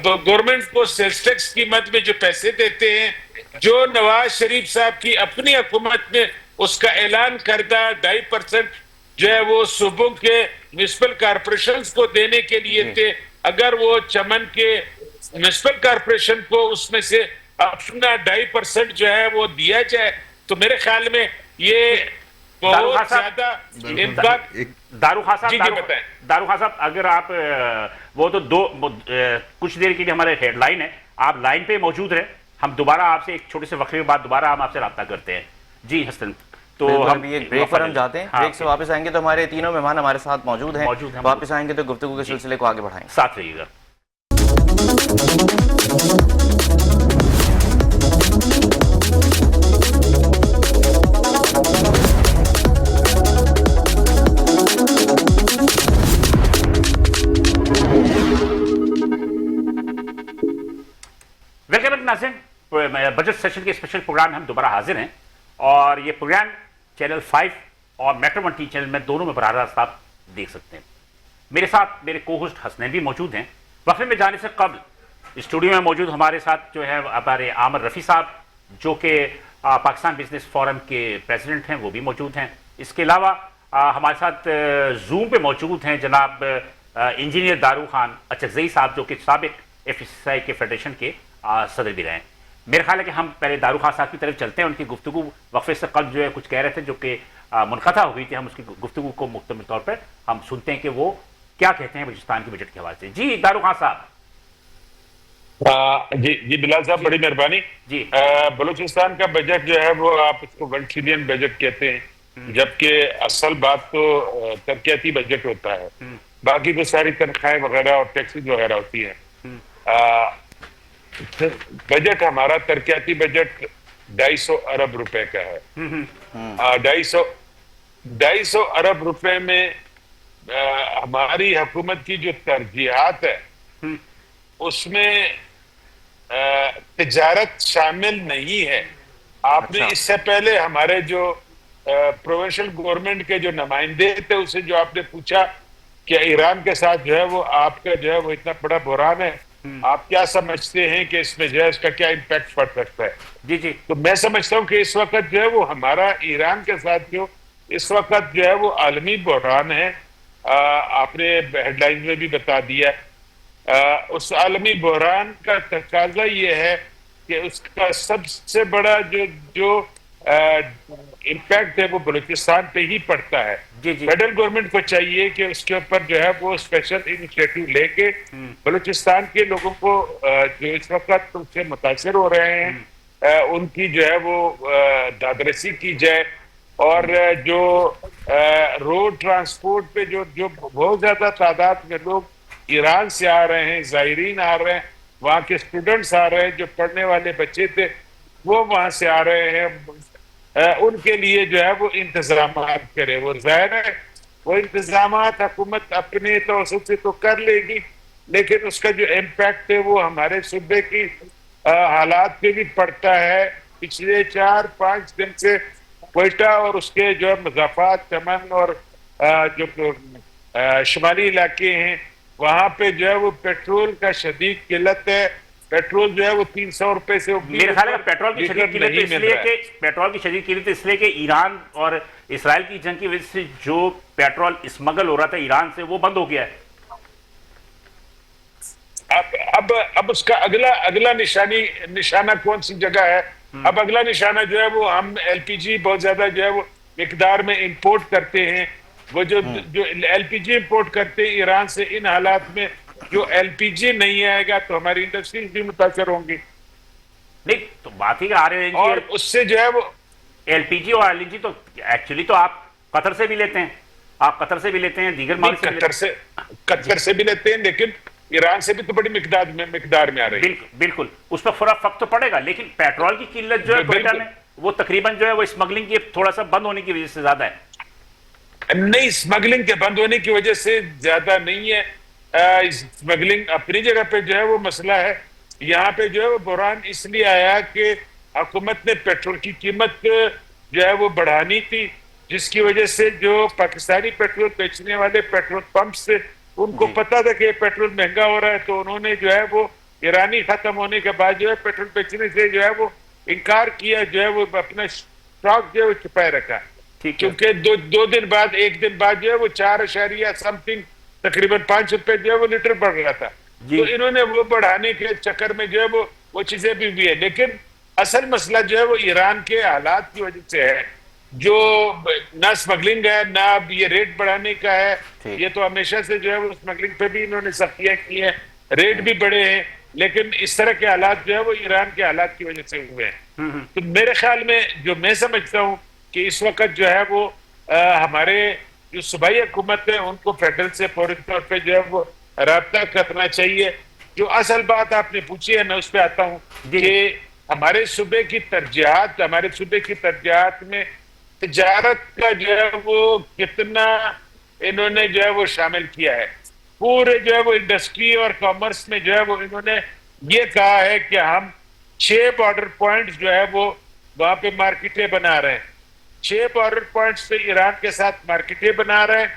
گورنمنٹ کو سیلز ٹیکس کی مد میں جو پیسے دیتے ہیں جو نواز شریف صاحب کی اپنی حکومت میں اس کا اعلان کردہ 2.5% جو ہے وہ صوبوں کے میونسپل کارپوریشنز کو دینے کے لیے تھے، اگر وہ چمن کے میونسپل کارپوریشن کو اس میں سے اپنا 2.5% جو ہے وہ دیا جائے تو میرے خیال میں یہ بہت زیادہ امپیکٹ. دارو خان صاحب، جی جی بتائیں. دارو خان صاحب اگر آپ وہ تو کچھ دیر کے لیے ہمارے ہیڈ لائن ہے، آپ لائن پہ موجود رہیں، ہم دوبارہ آپ سے ایک چھوٹے سے وقفے کے بعد دوبارہ ہم آپ سے رابطہ کرتے ہیں. جی حسن، تو ہم ایک بریک پر ہم جاتے ہیں، بریک سے واپس آئیں گے تو ہمارے تینوں مہمان ہمارے ساتھ موجود ہیں، واپس آئیں گے تو گفتگو کے سلسلے کو آگے بڑھائیں گے. ساتھ رہیے گا. ویلکم بیک ناظرین، بجٹ سیشن کے اسپیشل پروگرام میں ہم دوبارہ حاضر ہیں اور یہ پروگرام چینل 5 اور میٹرو 1 ٹی چینل میں دونوں میں براہ راست آپ دیکھ سکتے ہیں. میرے ساتھ میرے کو ہوسٹ حسنین بھی موجود ہیں. وقفے میں جانے سے قبل اسٹوڈیو میں موجود ہمارے ساتھ جو ہے ہمارے عامر رفیع صاحب جو کہ پاکستان بزنس فورم کے پریزیڈنٹ ہیں، وہ بھی موجود ہیں. اس کے علاوہ ہمارے ساتھ زوم پہ موجود ہیں جناب انجینئر دارو خان اچکزئی صاحب جو کہ سابق FSI کے فیڈریشن کے صدر بھی رہے ہیں. میرے خیال ہے کہ ہم پہلے دارو خان صاحب کی طرف چلتے ہیں. ان کی گفتگو وقفے سے قبل جو ہے کچھ کہہ رہے تھے جو کہ منقطع ہو گئی تھی. ہم اس کی گفتگو کو مکمل طور پر ہم سنتے ہیں کہ وہ کیا کہتے ہیں بلوچستان کے بجٹ کے حوالے سے. جی دارو خان صاحب. جی بلال صاحب بڑی مہربانی. جی بلوچستان کا بجٹ جو ہے وہ آپ اس کو 1 ٹریلین بجٹ کہتے ہیں، جبکہ اصل بات تو ترقیاتی بجٹ ہوتا ہے. باقی تو ساری تنخواہیں وغیرہ اور ٹیکسز وغیرہ ہوتی ہیں. بجٹ ہمارا ترقیاتی بجٹ 250 ارب روپے کا ہے. 250 ارب روپے میں ہماری حکومت کی جو ترجیحات ہے اس میں تجارت شامل نہیں ہے. آپ نے اس سے پہلے ہمارے جو پروونشل گورنمنٹ کے جو نمائندے تھے اسے جو آپ نے پوچھا کہ ایران کے ساتھ جو ہے وہ آپ کا جو ہے وہ اتنا بڑا بحران ہے، آپ کیا سمجھتے ہیں کہ اس میں جو ہے اس کا کیا امپیکٹ پڑ سکتا ہے. جی تو میں سمجھتا ہوں کہ اس وقت جو ہے وہ ہمارا ایران کے ساتھ جو اس وقت جو ہے وہ عالمی بحران ہے. آپ نے ہیڈ لائن میں بھی بتا دیا. اس عالمی بحران کا تقاضا یہ ہے کہ اس کا سب سے بڑا جو امپیکٹ ہے وہ بلوچستان پہ ہی پڑتا ہے. فیڈرل گورنمنٹ کو چاہیے کہ اس کے اوپر جو ہے وہ اسپیشل انیشیٹو لے کے بلوچستان کے لوگوں کو جو اس وقت ان سے متاثر ہو رہے ہیں ان کی جو ہے وہ دادرسی کی جائے. اور جو روڈ ٹرانسپورٹ پہ جو بہت زیادہ تعداد میں لوگ ایران سے آ رہے ہیں، زائرین آ رہے ہیں، وہاں کے اسٹوڈنٹس آ رہے ہیں، جو پڑھنے والے بچے تھے وہ وہاں سے آ رہے ہیں، ان کے لیے جو ہے وہ انتظامات کرے. وہ ظاہر ہے وہ انتظامات حکومت اپنے توسط سے تو کر لے گی، لیکن اس کا جو امپیکٹ ہے وہ ہمارے صوبے کی حالات پہ بھی پڑتا ہے. پچھلے 4-5 دن سے کوئٹہ اور اس کے جو مضافات چمن اور جو شمالی علاقے ہیں وہاں پہ جو ہے وہ پیٹرول کا شدید قلت ہے. پیٹرول جو ہے وہ 300 روپے سے میرے خیال ہے پیٹرول کی شدید قلت اس لیے کہ ایران اور اسرائیل کی جنگ کی وجہ سے جو پیٹرول اسمگل ہو رہا تھا ایران سے وہ بند ہو گیا ہے. اب اس کا اگلا نشانہ کون سی جگہ ہے؟ اب اگلا نشانہ جو ہے وہ ہم LPG بہت زیادہ جو ہے وہ مقدار میں امپورٹ کرتے ہیں. وہ جو LPG امپورٹ کرتے ہیں ایران سے، ان حالات میں جو LPG نہیں آئے گا تو ہماری انڈسٹریز بھی متاثر ہوں گی. نہیں تو بات ہی کہ اور اس سے جو ہے وہ LPG اور LNG تو ایکچولی تو آپ قطر سے بھی لیتے ہیں، دیگر قطر سے بھی لیتے ہیں، لیکن ایران سے بھی تو بڑی مقدار میں آ رہی ہے. بالکل اس پر فرق تو پڑے گا، لیکن پیٹرول کی قلت جو ہے کوئٹہ میں وہ تقریباً جو ہے وہ اسمگلنگ کی تھوڑا سا بند ہونے کی وجہ سے زیادہ ہے. نہیں، اسمگلنگ کے بند ہونے کی وجہ سے زیادہ نہیں ہے. اسمگلنگ اپنی جگہ پہ جو ہے وہ مسئلہ ہے. یہاں پہ جو ہے وہ بحران اس لیے آیا کہ حکومت نے پیٹرول کی قیمت جو ہے وہ بڑھانی تھی، جس کی وجہ سے جو پاکستانی پیٹرول بیچنے والے پیٹرول پمپس تھے ان کو پتا تھا کہ یہ پیٹرول مہنگا ہو رہا ہے، تو انہوں نے جو ہے وہ ایرانی ختم ہونے کے بعد جو ہے پیٹرول بیچنے سے جو ہے وہ انکار کیا جو ہے وہ اپنا اسٹاک جو ہے وہ چھپائے رکھا، کیونکہ دو دن بعد ایک دن بعد جو ہے وہ 4 سم تھنگ تقریباً 5 روپے جو ہے وہ لیٹر بڑھ رہا تھا. تو انہوں نے وہ بڑھانے کے چکر میں جو ہے وہ چیزیں بھی ہوئی ہے. لیکن اصل مسئلہ جو ہے وہ ایران کے حالات کی وجہ سے ہے، جو نہ اسمگلنگ ہے نہ یہ ریٹ بڑھانے کا ہے. یہ تو ہمیشہ سے جو ہے وہ اسمگلنگ پہ بھی انہوں نے سختیاں کی ہیں، ریٹ بھی بڑھے ہیں، لیکن اس طرح کے حالات جو ہے وہ ایران کے حالات کی وجہ سے ہوئے ہیں. تو میرے خیال میں جو میں سمجھتا ہوں کہ اس وقت جو ہے وہ ہمارے جو صوبائی حکومت ہے ان کو فیڈرل سے فوری طور پہ جو ہے وہ رابطہ کرنا چاہیے. جو اصل بات آپ نے پوچھی ہے میں اس پہ آتا ہوں کہ ہمارے صوبے کی ترجیحات میں تجارت کا جو ہے وہ کتنا انہوں نے جو ہے وہ شامل کیا ہے. پورے جو ہے وہ انڈسٹری اور کامرس میں جو ہے وہ انہوں نے یہ کہا ہے کہ ہم 6 بارڈر پوائنٹس جو ہے وہ وہاں پہ مارکیٹیں بنا رہے ہیں. 6 بارڈر پوائنٹس پہ ایران کے ساتھ مارکیٹیں بنا رہے ہیں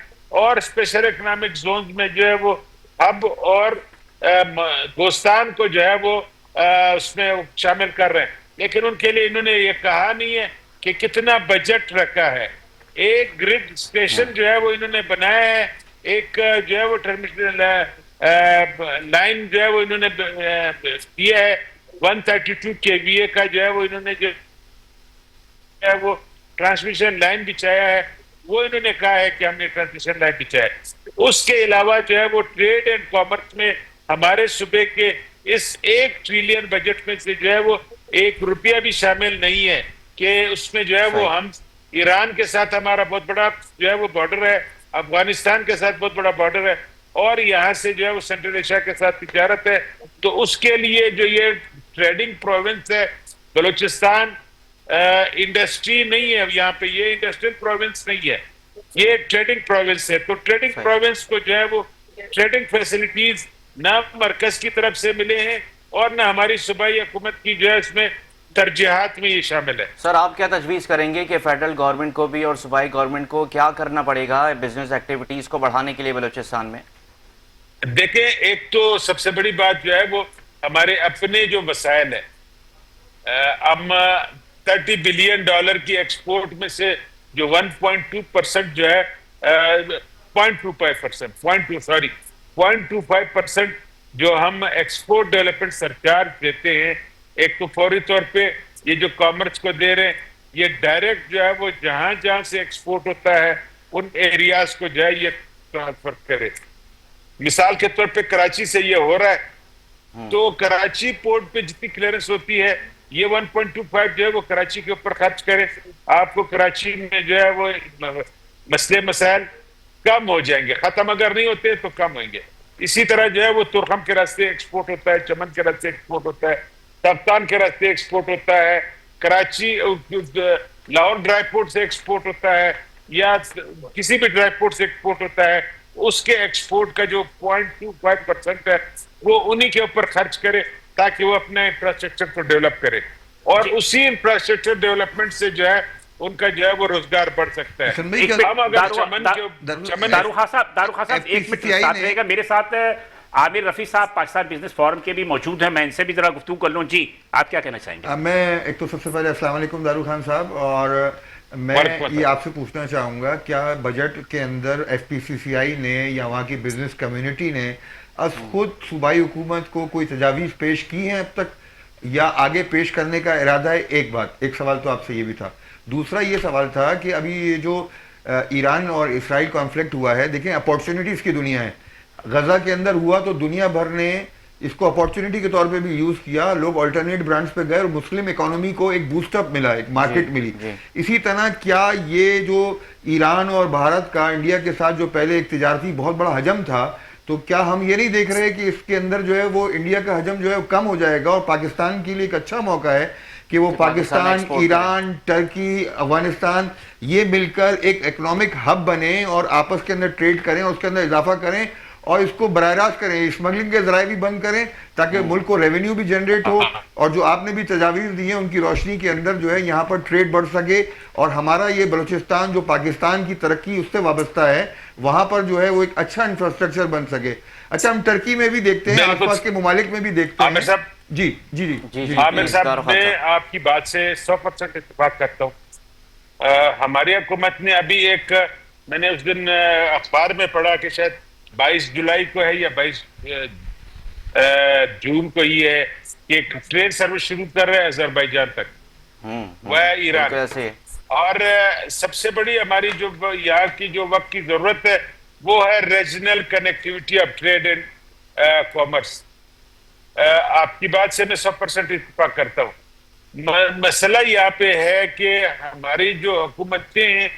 اور اسپیشل اکنامک زونز میں جو ہے وہ ہب اور دوستان کو جو ہے وہ اس میں شامل کر رہے ہیں. لیکن ان کے لیے انہوں نے یہ کہا نہیں ہے کہ کتنا بجٹ رکھا ہے. ایک گریڈ اسٹیشن جو ہے وہ انہوں نے بنایا ہے، ایک جو ہے وہ ٹرانسمیشن لائن جو ہے وہ انہوں نے کیا ہے 132 kVA کا جو ہے وہ انہوں نے جو ہے وہ ٹرانسمیشن لائن بچھایا ہے. وہ انہوں نے کہا ہے کہ ہم نے ٹرانسمیشن لائن بچھایا ہے. اس کے علاوہ جو ہے وہ ٹریڈ اینڈ کامرس میں ہمارے صوبے کے اس 1 ٹریلین بجٹ میں سے جو ہے وہ 1 روپیہ بھی شامل نہیں ہے کہ اس میں جو ہے وہ ہم ایران کے ساتھ ہمارا بہت بڑا جو ہے وہ بارڈر ہے، افغانستان کے ساتھ بہت بڑا بارڈر ہے اور یہاں سے جو ہے وہ سینٹرل ایشیا کے ساتھ تجارت ہے. تو اس کے لیے جو یہ ٹریڈنگ پروونس ہے بلوچستان انڈسٹری نہیں ہے، یہاں پہ یہ انڈسٹریل پروونس نہیں ہے، یہ ٹریڈنگ پروونس ہے. تو ٹریڈنگ پروونس کو جو ہے وہ ٹریڈنگ فیسلٹیز نہ مرکز کی طرف سے ملے ہیں اور نہ ہماری صوبائی حکومت کی جو ہے اس میں ترجیحات میں یہ شامل ہے. سر آپ کیا تجویز کریں گے کہ فیڈرل گورنمنٹ کو بھی اور صوبائی گورنمنٹ کو کیا کرنا پڑے گا بزنس ایکٹیویٹیز کو بڑھانے کے لیے بلوچستان میں؟ دیکھیں، ایک تو سب سے بڑی بات جو ہے وہ ہمارے اپنے جو وسائل ہیں، ہم $30 بلین کی ایکسپورٹ میں سے جو 1.2% جو ہے 0.25% جو ہم ایکسپورٹ ڈیولپمنٹ سرچارج دیتے ہیں، ایک تو فوری طور پہ یہ جو کامرس کو دے رہے ہیں، یہ ڈائریکٹ جو ہے وہ جہاں جہاں سے ایکسپورٹ ہوتا ہے ان ایریاز کو جو ہے یہ ٹرانسفر کرے. مثال کے طور پہ کراچی سے یہ ہو رہا ہے تو کراچی پورٹ پہ جتنی کلیئرنس ہوتی ہے یہ 1.25 جو ہے وہ کراچی کے اوپر خرچ کرے. آپ کو کراچی میں جو ہے وہ مسئلے مسائل کم ہو جائیں گے، ختم اگر نہیں ہوتے تو کم ہوئیں گے. اسی طرح جو ہے وہ ترخم کے راستے ایکسپورٹ ہوتا ہے، چمن کے راستے ایکسپورٹ ہوتا ہے، تفتان کے راستے ایکسپورٹ ہوتا ہے، کراچی لاہور ڈرائی پورٹ سے ایکسپورٹ ہوتا ہے یا کسی بھی ڈرائی پورٹ سے ایکسپورٹ ہوتا ہے. اس کے ایکسپورٹ کا جو 0.25% ہے وہ انہی کے اوپر خرچ کرے تاکہ وہ اپنے انفراسٹرکچر کو ڈیولپ کرے اور اسی انفراسٹرکچر ڈیولپمنٹ سے جو ہے ان کا جو ہے وہ روزگار بڑھ سکتا ہے. داروخان صاحب 1 منٹ ساتھ رہے گا. میرے ساتھ عامر رفیع صاحب پاکستان بزنس فورم کے بھی موجود ہیں، میں ان سے بھی ذرا گفتگو کر لوں. جی آپ کیا کہنا چاہیں گے؟ میں ایک تو سب سے پہلے السلام علیکم داروخان صاحب، اور میں یہ آپ سے پوچھنا چاہوں گا کیا بجٹ کے اندر ایف پی سی سی آئی نے یا وہاں کی بزنس کمیونٹی نے از خود صوبائی حکومت کو کوئی تجاویز پیش کی ہیں اب تک یا آگے پیش کرنے کا ارادہ ہے؟ ایک سوال تو آپ سے یہ بھی تھا. دوسرا یہ سوال تھا کہ ابھی یہ جو ایران اور اسرائیل کانفلکٹ ہوا ہے، دیکھیں اپارچونیٹیز کی دنیا ہے. غزہ کے اندر ہوا تو دنیا بھر نے اس کو اپارچونیٹی کے طور پہ بھی یوز کیا، لوگ آلٹرنیٹ برانڈز پہ گئے اور مسلم اکانومی کو ایک بوسٹ اپ ملا، ایک مارکیٹ ملی. اسی طرح کیا یہ جو ایران اور بھارت کا انڈیا کے ساتھ جو پہلے ایک تجارتی بہت بڑا حجم تھا، تو کیا ہم یہ نہیں دیکھ رہے کہ اس کے اندر جو ہے وہ انڈیا کا حجم جو ہے وہ کم ہو جائے گا اور پاکستان کے لیے ایک اچھا موقع ہے کہ وہ پاکستان، ایران، ٹرکی، افغانستان یہ مل کر ایک اکنامک ہب بنے اور آپس کے اندر ٹریڈ کریں اور اس کے اندر اضافہ کریں اور اس کو براہ راست کریں، اسمگلنگ کے ذرائع بھی بند کریں تاکہ ملک کو ریونیو بھی جنریٹ ہو، اور جو آپ نے بھی تجاویز دی ہیں ان کی روشنی کے اندر جو ہے یہاں پر ٹریڈ بڑھ سکے اور ہمارا یہ بلوچستان جو پاکستان کی ترقی اس سے وابستہ ہے وہاں پر جو ہے وہ ایک اچھا انفراسٹرکچر بن سکے. اچھا، ہم ٹرکی میں بھی دیکھتے ہیں، آس پاس کے ممالک میں بھی دیکھتے ہیں. جی جی جی عامر صاحب میں آپ کی بات سے 100% اتفاق کرتا ہوں. ہماری حکومت نے ابھی ایک میں نے اس دن اخبار میں پڑھا کہ شاید 22 جولائی کو ہے یا 22 جون کو ہی ہے کہ ایک ٹرین سروس شروع کر رہے ہیں آذربائیجان تک وہ ہے ایران. اور سب سے بڑی ہماری جو یہاں کی جو وقت کی ضرورت ہے وہ ہے regional connectivity of trade and commerce. آپ کی بات سے میں 100% اتفاق کرتا ہوں. مسئلہ یہاں پہ ہے کہ ہماری جو حکومتیں ہیں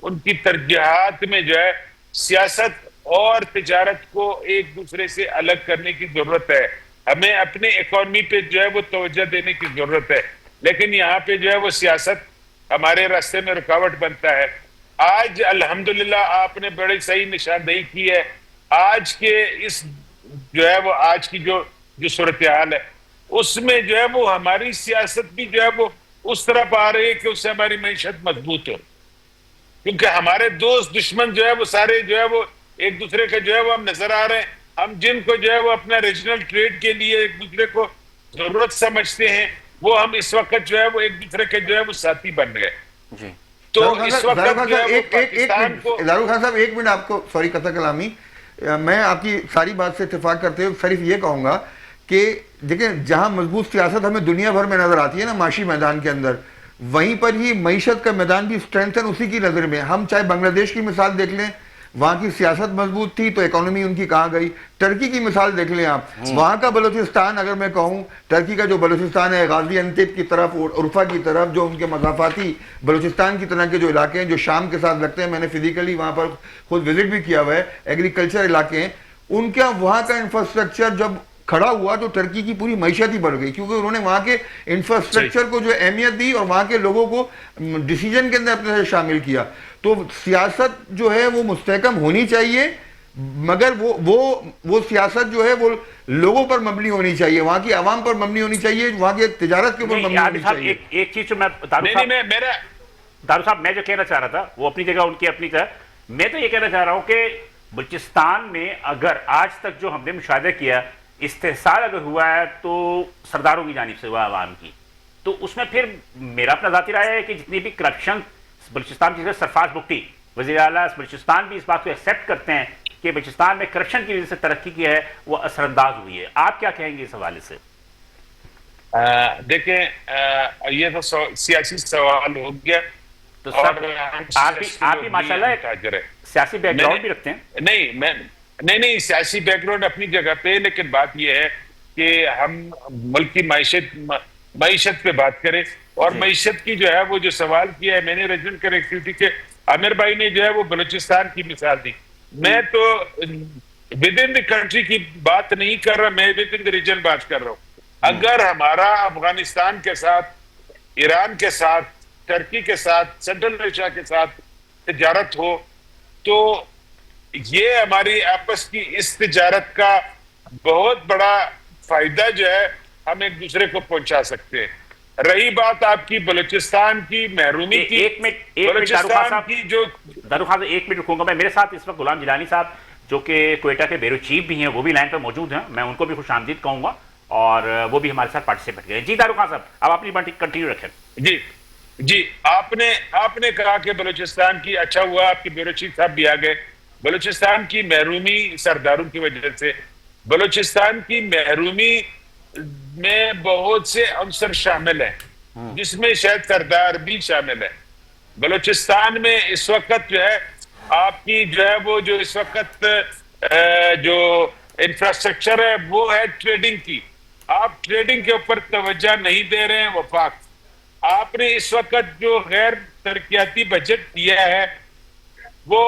ان کی ترجیحات میں جو ہے سیاست اور تجارت کو ایک دوسرے سے الگ کرنے کی ضرورت ہے. ہمیں اپنے اکانومی پہ جو ہے وہ توجہ دینے کی ضرورت ہے, لیکن یہاں پہ جو ہے وہ سیاست ہمارے راستے میں رکاوٹ بنتا ہے. آج الحمدللہ آپ نے بڑی صحیح نشاندہی کی ہے. آج کے اس جو ہے وہ آج کی جو صورتحال ہے اس میں جو ہے وہ ہماری سیاست بھی جو ہے وہ اس طرف آ رہی ہے کہ اس سے ہماری معیشت مضبوط ہو, کیونکہ ہمارے دوست دشمن جو ہے وہ سارے جو ہے وہ ایک دوسرے کے جو ہے وہ ہم نظر آ رہے ہیں. ہم جن کو جو ہے وہ اپنا ریجنل ٹریڈ کے لیے ایک دوسرے کو ضرورت سمجھتے ہیں وہ ہم اس وقت جو ہے وہ ایک دوسرے کے جو ہے وہ ساتھی بن گئے. جی تو اس وقت دارو خان صاحب ایک منٹ آپ کو سوری قطع کلامی, میں آپ کی ساری بات سے اتفاق کرتے ہوئے صرف یہ کہوں گا کہ دیکھیں جہاں مضبوط سیاست ہمیں دنیا بھر میں نظر آتی ہے نا معاشی میدان کے اندر, وہیں پر ہی معیشت کا میدان بھی اسٹرینتھن اسی کی نظر میں. ہم چاہے بنگلہ دیش کی مثال دیکھ لیں, وہاں کی سیاست مضبوط تھی تو اکانومی ان کی کہاں گئی. ٹرکی کی مثال دیکھ لیں آپ, وہاں کا بلوچستان اگر میں کہوں, ٹرکی کا جو بلوچستان ہے غازی انتیب کی طرف عرفہ کی طرف, جو ان کے مضافاتی بلوچستان کی طرح کے جو علاقے ہیں جو شام کے ساتھ لگتے ہیں, میں نے فزیکلی وہاں پر خود وزٹ بھی کیا ہوا ہے, ایگریکلچر علاقے ہیں ان کا. وہاں کا انفراسٹرکچر جب کھڑا ہوا تو ٹرکی کی پوری معیشت ہی بڑھ گئی, کیونکہ انہوں نے وہاں کے انفراسٹرکچر کو جو اہمیت دی اور وہاں کے لوگوں کو ڈیسیجن کے اندر اپنے سے شامل کیا. تو سیاست جو ہے وہ مستحکم ہونی چاہیے, مگر وہ سیاست جو ہے وہ لوگوں پر مبنی ہونی چاہیے, وہاں کی عوام پر مبنی ہونی چاہیے, وہاں کی تجارت کے اوپر مبنی ہونی چاہیے. ایک چیز جو میں دارو صاحب میں جو کہنا چاہ رہا تھا وہ اپنی جگہ ان کی اپنی طرح, میں تو یہ کہنا چاہ رہا ہوں کہ بلوچستان میں اگر آج تک جو ہم نے مشاہدہ کیا استحصال اگر ہوا ہے تو سرداروں کی جانب سے ہوا عوام کی, تو اس میں پھر میرا اپنا ذاتی رائے ہے کہ جتنی بھی کرپشن بلوچستان کی سرفراز بگٹی وزیر اعلیٰ بلوچستان بھی اس بات کو ایکسیپٹ کرتے ہیں کہ بلوچستان میں کرپشن کی وجہ سے ترقی کی ہے وہ اثر انداز ہوئی ہے. آپ کیا کہیں گے اس حوالے سے؟ دیکھیں یہ تو سیاسی سوال ہو گیا, تو آپ بھی ماشاءاللہ سیاسی بیک گراؤنڈ بھی رکھتے ہیں. نہیں سیاسی بیک گراؤنڈ اپنی جگہ پہ, لیکن بات یہ ہے کہ ہم ملک کی معیشت پہ بات کریں. اور معیشت کی جو ہے وہ جو سوال کیا ہے, میں نے ریجنل کنیکٹیوٹی کے عامر بھائی نے جو ہے وہ بلوچستان کی مثال دی. میں تو ود ان دی کنٹری کی بات نہیں کر رہا, میں ود ان دی ریجن بات کر رہا ہوں. اگر ہمارا افغانستان کے ساتھ, ایران کے ساتھ, ٹرکی کے ساتھ, سینٹرل ایشیا کے ساتھ تجارت ہو تو یہ ہماری آپس کی اس تجارت کا بہت بڑا فائدہ جو ہے ہم ایک دوسرے کو پہنچا سکتے ہیں. رہی بات آپ کی بلوچستان کی محرومی کی, ایک منٹ رکوں گا میں. میرے ساتھ اس وقت غلام جیلانی صاحب جو کہ کوئٹہ کے بیورو چیف بھی ہیں وہ بھی لائن پر موجود ہیں, میں ان کو بھی خوش آمدید کہوں گا اور وہ بھی ہمارے ساتھ پارٹیسپیٹ کریں. جی دارو خان صاحب آپ اپنی بات کنٹینیو رکھیں. جی آپ نے کہا کہ بلوچستان کی, اچھا ہوا آپ کے بیورو چیف صاحب بھی آ گئے. بلوچستان کی محرومی سرداروں کی وجہ سے, بلوچستان کی محرومی میں بہت سے عنصر شامل ہیں جس میں شاید سردار بھی شامل ہے. بلوچستان میں اس وقت جو ہے آپ کی جو ہے وہ جو اس وقت جو انفراسٹرکچر ہے وہ ہے ٹریڈنگ کی. آپ ٹریڈنگ کے اوپر توجہ نہیں دے رہے ہیں. وفاق آپ نے اس وقت جو غیر ترقیاتی بجٹ دیا ہے وہ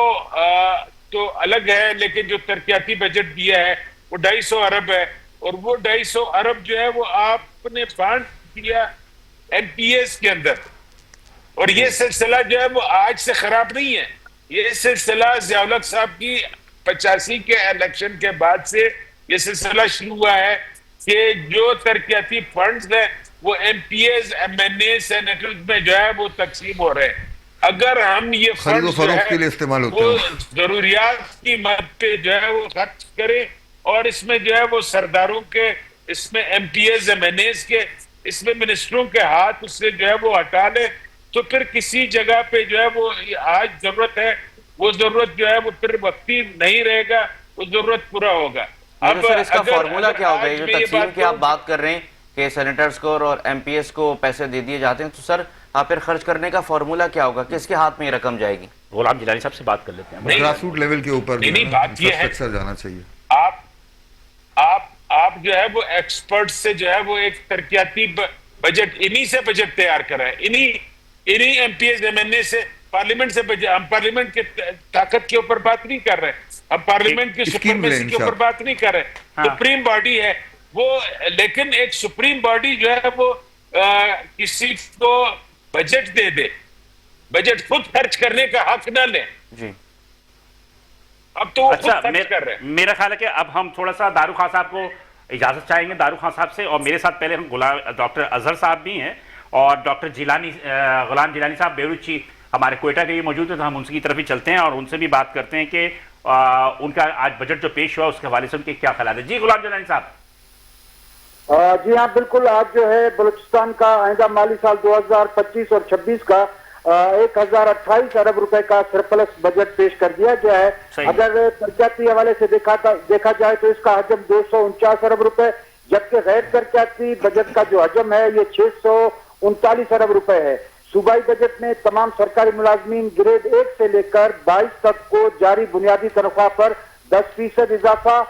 تو الگ ہے, لیکن جو ترقیاتی بجٹ دیا ہے وہ 250 ارب ہے, اور وہ 250 ارب جو ہے وہ آپ نے فنڈ کیا این پی ایس کے اندر. اور یہ سلسلہ جو ہے وہ آج سے خراب نہیں ہے, یہ سلسلہ ضیاء الحق صاحب کی 85 کے الیکشن کے بعد سے یہ سلسلہ شروع ہوا ہے کہ جو ترقیاتی فنڈز ہیں وہ M P As, M N A, senators میں جو ہے وہ تقسیم ہو رہے ہیں. اگر ہم یہ فنڈز جو ہے وہ ضروریات کی مد پہ جو ہے وہ خرچ کریں اور اس میں جو ہے وہ سرداروں کے اس میں M P As M N As کے اس میں منسٹروں کے ہاتھ اس سے جو ہے وہ ہٹا لے تو پھر کسی جگہ پہ جو ہے وہ آج ضرورت ہے وہ ضرورت جو ہے وہ پھر وقتی نہیں رہے گا, وہ ضرورت پورا ہوگا. اب سر اس کا فارمولا کیا ہوگا؟ جو تقسیم کی آپ بات کر رہے ہیں کہ سینیٹرز کو اور ایم پی ایس کو پیسے دے دیے جاتے ہیں, تو سر پھر خرچ کرنے کا فارمولا کیا ہوگا؟ کس کے ہاتھ میں یہ رقم جائے گی؟ غلام جیلانی صاحب سے بات کر لیتے ہیں. گراس روٹ لیول کے اوپر بات یہ ہے جانا چاہیے. آپ جو ہے وہ ایکسپرٹ سے جو ہے وہ ایک ترقیاتی بجٹ انہی سے بجٹ تیار کر رہے ہیں, انہی M P S M N A سے, پارلیمنٹ سے. ہم پارلیمنٹ کی طاقت کے اوپر بات نہیں کر رہے, ہم پارلیمنٹ کی سپریمیسی کے اوپر بات نہیں کر رہے. سپریم باڈی ہے وہ, لیکن ایک سپریم باڈی جو ہے وہ کسی کو بجٹ دے دے, بجٹ خود خرچ کرنے کا حق نہ لیں. جی اب تو اچھا, میرا خیال ہے کہ اب ہم تھوڑا سا دارو خان صاحب کو اجازت چاہیں گے, دارو خان صاحب سے. اور میرے ساتھ پہلے ہم ڈاکٹر اظہر صاحب بھی ہیں اور ڈاکٹر جیلانی, غلام جیلانی صاحب بیروچی ہمارے کوئٹہ کے بھی موجود ہیں, تو ہم ان کی طرف ہی چلتے ہیں اور ان سے بھی بات کرتے ہیں کہ ان کا آج بجٹ جو پیش ہوا اس کے حوالے سے ان کے کیا خیالات ہیں. جی غلام جیلانی صاحب. جی ہاں بالکل, آج جو ہے بلوچستان کا آئندہ مالی سال 2025 اور 26 کا 1028 ارب روپے کا سرپلس بجٹ پیش کر دیا گیا ہے. اگر ترقیاتی حوالے سے دیکھا جائے تو اس کا حجم 249 ارب روپے, جبکہ غیر ترقیاتی بجٹ کا جو حجم ہے یہ 639 ارب روپے ہے. صوبائی بجٹ میں تمام سرکاری ملازمین گریڈ 1 سے لے کر 22 تک کو جاری بنیادی تنخواہ پر 10% اضافہ,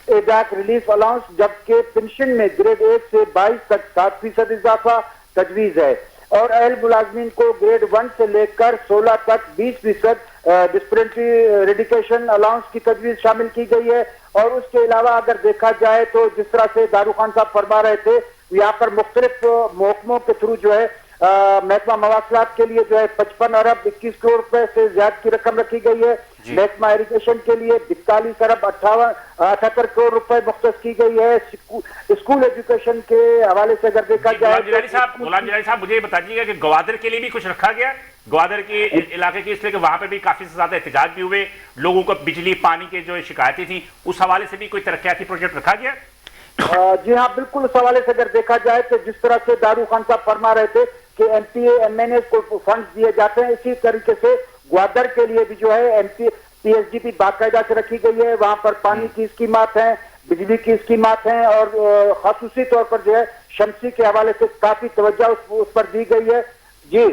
ایڈاک ریلیف الاؤنس, جبکہ پنشن میں گریڈ 1 سے 22 تک 7% اضافہ تجویز ہے. اور اہل ملازمین کو گریڈ 1 سے لے کر 16 تک 20% ڈسپلنری ریڈیکیشن الاؤنس کی تجویز شامل کی گئی ہے. اور اس کے علاوہ اگر دیکھا جائے تو جس طرح سے دارو خان صاحب فرما رہے تھے, یہاں پر مختلف محکموں کے تھرو جو ہے محکمہ مواصلات کے لیے جو ہے 55 ارب 21 کروڑ روپے سے زیادہ کی رقم رکھی گئی ہے. محکمہ ایریگیشن کے لیے 42 ارب 78 کروڑ روپے مختص کی گئی ہے. اسکول ایجوکیشن کے حوالے سے اگر دیکھا جائے غلام جیلانی صاحب مجھے یہ بتائیے گا کہ گوادر کے لیے بھی کچھ رکھا گیا, گوادر کے علاقے کی, اس لیے کہ وہاں پہ بھی کافی زیادہ احتجاج بھی ہوئے, لوگوں کو بجلی پانی کے جو شکایتیں تھیں, اس حوالے سے بھی کوئی ترقیاتی پروجیکٹ رکھا گیا؟ جی ہاں بالکل, اس حوالے سے اگر دیکھا جائے تو جس طرح سے دارو خان صاحب فرما رہے تھے کہ M P A M N A کو فنڈ دیے جاتے ہیں, اسی طریقے سے گوادر کے لیے بھی جو ہے پی ایس ڈی پی باقاعدہ سے رکھی گئی ہے. وہاں پر پانی کی اسکیمات ہیں, بجلی کی اسکیمات ہیں, اور خصوصی طور پر جو ہے شمسی کے حوالے سے کافی توجہ اس پر دی گئی ہے. جی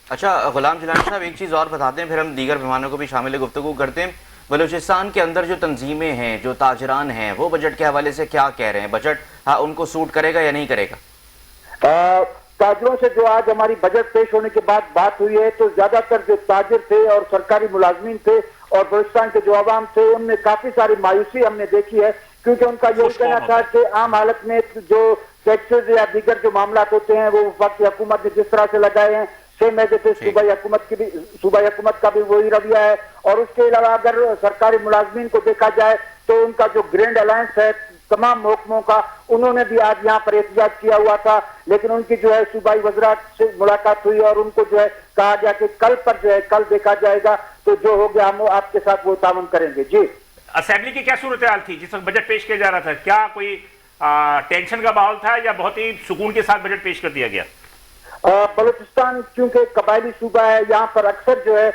اچھا غلام جیلانی صاحب ایک چیز اور بتاتے ہیں, پھر ہم دیگر مہمانوں کو بھی شامل گفتگو کرتے ہیں. بلوچستان کے اندر جو تنظیمیں ہیں, جو تاجران ہیں, وہ بجٹ کے حوالے سے کیا کہہ رہے ہیں؟ بجٹ ان کو سوٹ کرے گا یا نہیں کرے گا؟ تاجروں سے جو آج ہماری بجٹ پیش ہونے کے بعد بات ہوئی ہے تو زیادہ تر جو تاجر تھے اور سرکاری ملازمین تھے اور بلوچستان کے جو عوام تھے, ان میں کافی ساری مایوسی ہم نے دیکھی ہے, کیونکہ ان کا یہ کہنا تھا کہ عام حالت میں جو ٹیکسز یا دیگر جو معاملات ہوتے ہیں وہ وقت حکومت نے جس طرح سے لگائے ہیں سیم ایز اٹ از صوبائی حکومت کا بھی وہی رویہ ہے. اور اس کے علاوہ اگر سرکاری ملازمین کو دیکھا جائے تو ان کا جو گرینڈ الائنس ہے تمام محکموں کا, انہوں نے بھی آج یہاں پر احتجاج کیا ہوا تھا, لیکن ان کی جو ہے صوبائی وزراء سے ملاقات ہوئی اور ان کو جو ہے کہا گیا کہ کل پر جو ہے کل دیکھا جائے گا, تو جو ہو گیا ہم آپ کے ساتھ وہ تعاون کریں گے. جی اسمبلی کی کیا صورتحال تھی جس وقت بجٹ پیش کیا جا رہا تھا؟ کیا کوئی ٹینشن کا ماحول تھا یا بہت ہی سکون کے ساتھ بجٹ پیش کر دیا گیا؟ بلوچستان چونکہ قبائلی صوبہ ہے, یہاں پر اکثر جو ہے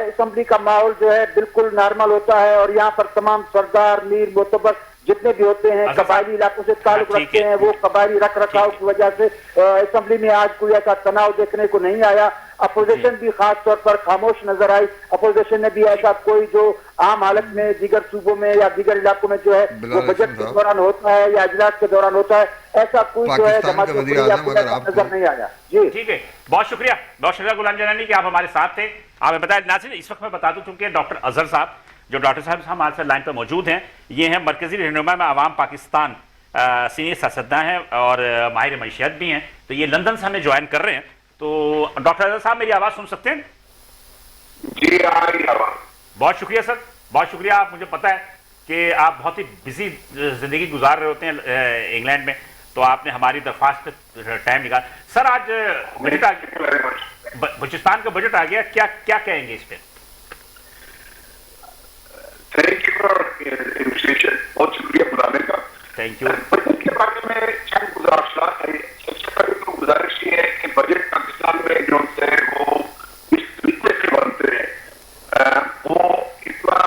اسمبلی کا ماحول جو ہے بالکل نارمل ہوتا ہے, اور یہاں پر تمام سردار میر معتبر جتنے بھی ہوتے ہیں قبائلی علاقوں سے تعلق رکھتے ہیں, وہ قبائلی رکھ رکھاؤ کی وجہ سے اسمبلی میں آج کوئی ایسا تناؤ دیکھنے کو نہیں آیا. اپوزیشن بھی خاص طور پر خاموش نظر آئی. اپوزیشن نے بھی ایسا کوئی جو عام حالت میں دیگر صوبوں میں یا دیگر علاقوں میں جو ہے وہ بجٹ کے دوران ہوتا ہے یا اجلاس کے دوران ہوتا ہے, ایسا کوئی جو ہے نظر نہیں آیا. جی ٹھیک ہے, بہت شکریہ غلام جیلانی کہ آپ ہمارے ساتھ تھے. آپ نے بتایا. ناظرین اس وقت میں بتا دوں چونکہ ڈاکٹر اظہر صاحب جو ڈاکٹر صاحب ہمارے ساتھ لائن پر موجود ہیں, یہ ہیں مرکزی رہنما میں عوام پاکستان, سینئر سیاستداں ہیں اور ماہر معیشت بھی ہیں, تو یہ لندن سے ہمیں جوائن کر رہے ہیں. تو ڈاکٹر اظہر صاحب میری آواز سن سکتے ہیں؟ جی بہت شکریہ سر, بہت شکریہ. آپ مجھے پتا ہے کہ آپ بہت ہی بزی زندگی گزار رہے ہوتے ہیں انگلینڈ میں, تو آپ نے ہماری درخواست پہ ٹائم نکالا. سر آج بلوچستان کا بجٹ آ گیا, کیا کہیں گے اس پہ؟ تھینک یو فار انویٹیشن, بہت شکریہ بلانے کا. Thank you. میں چند گزارشات ہیں. سب سے پہلے تو گزارش یہ ہے کہ بجٹ پاکستان میں جو ہے وہ اس طریقے سے بنتے ہیں وہ اتنا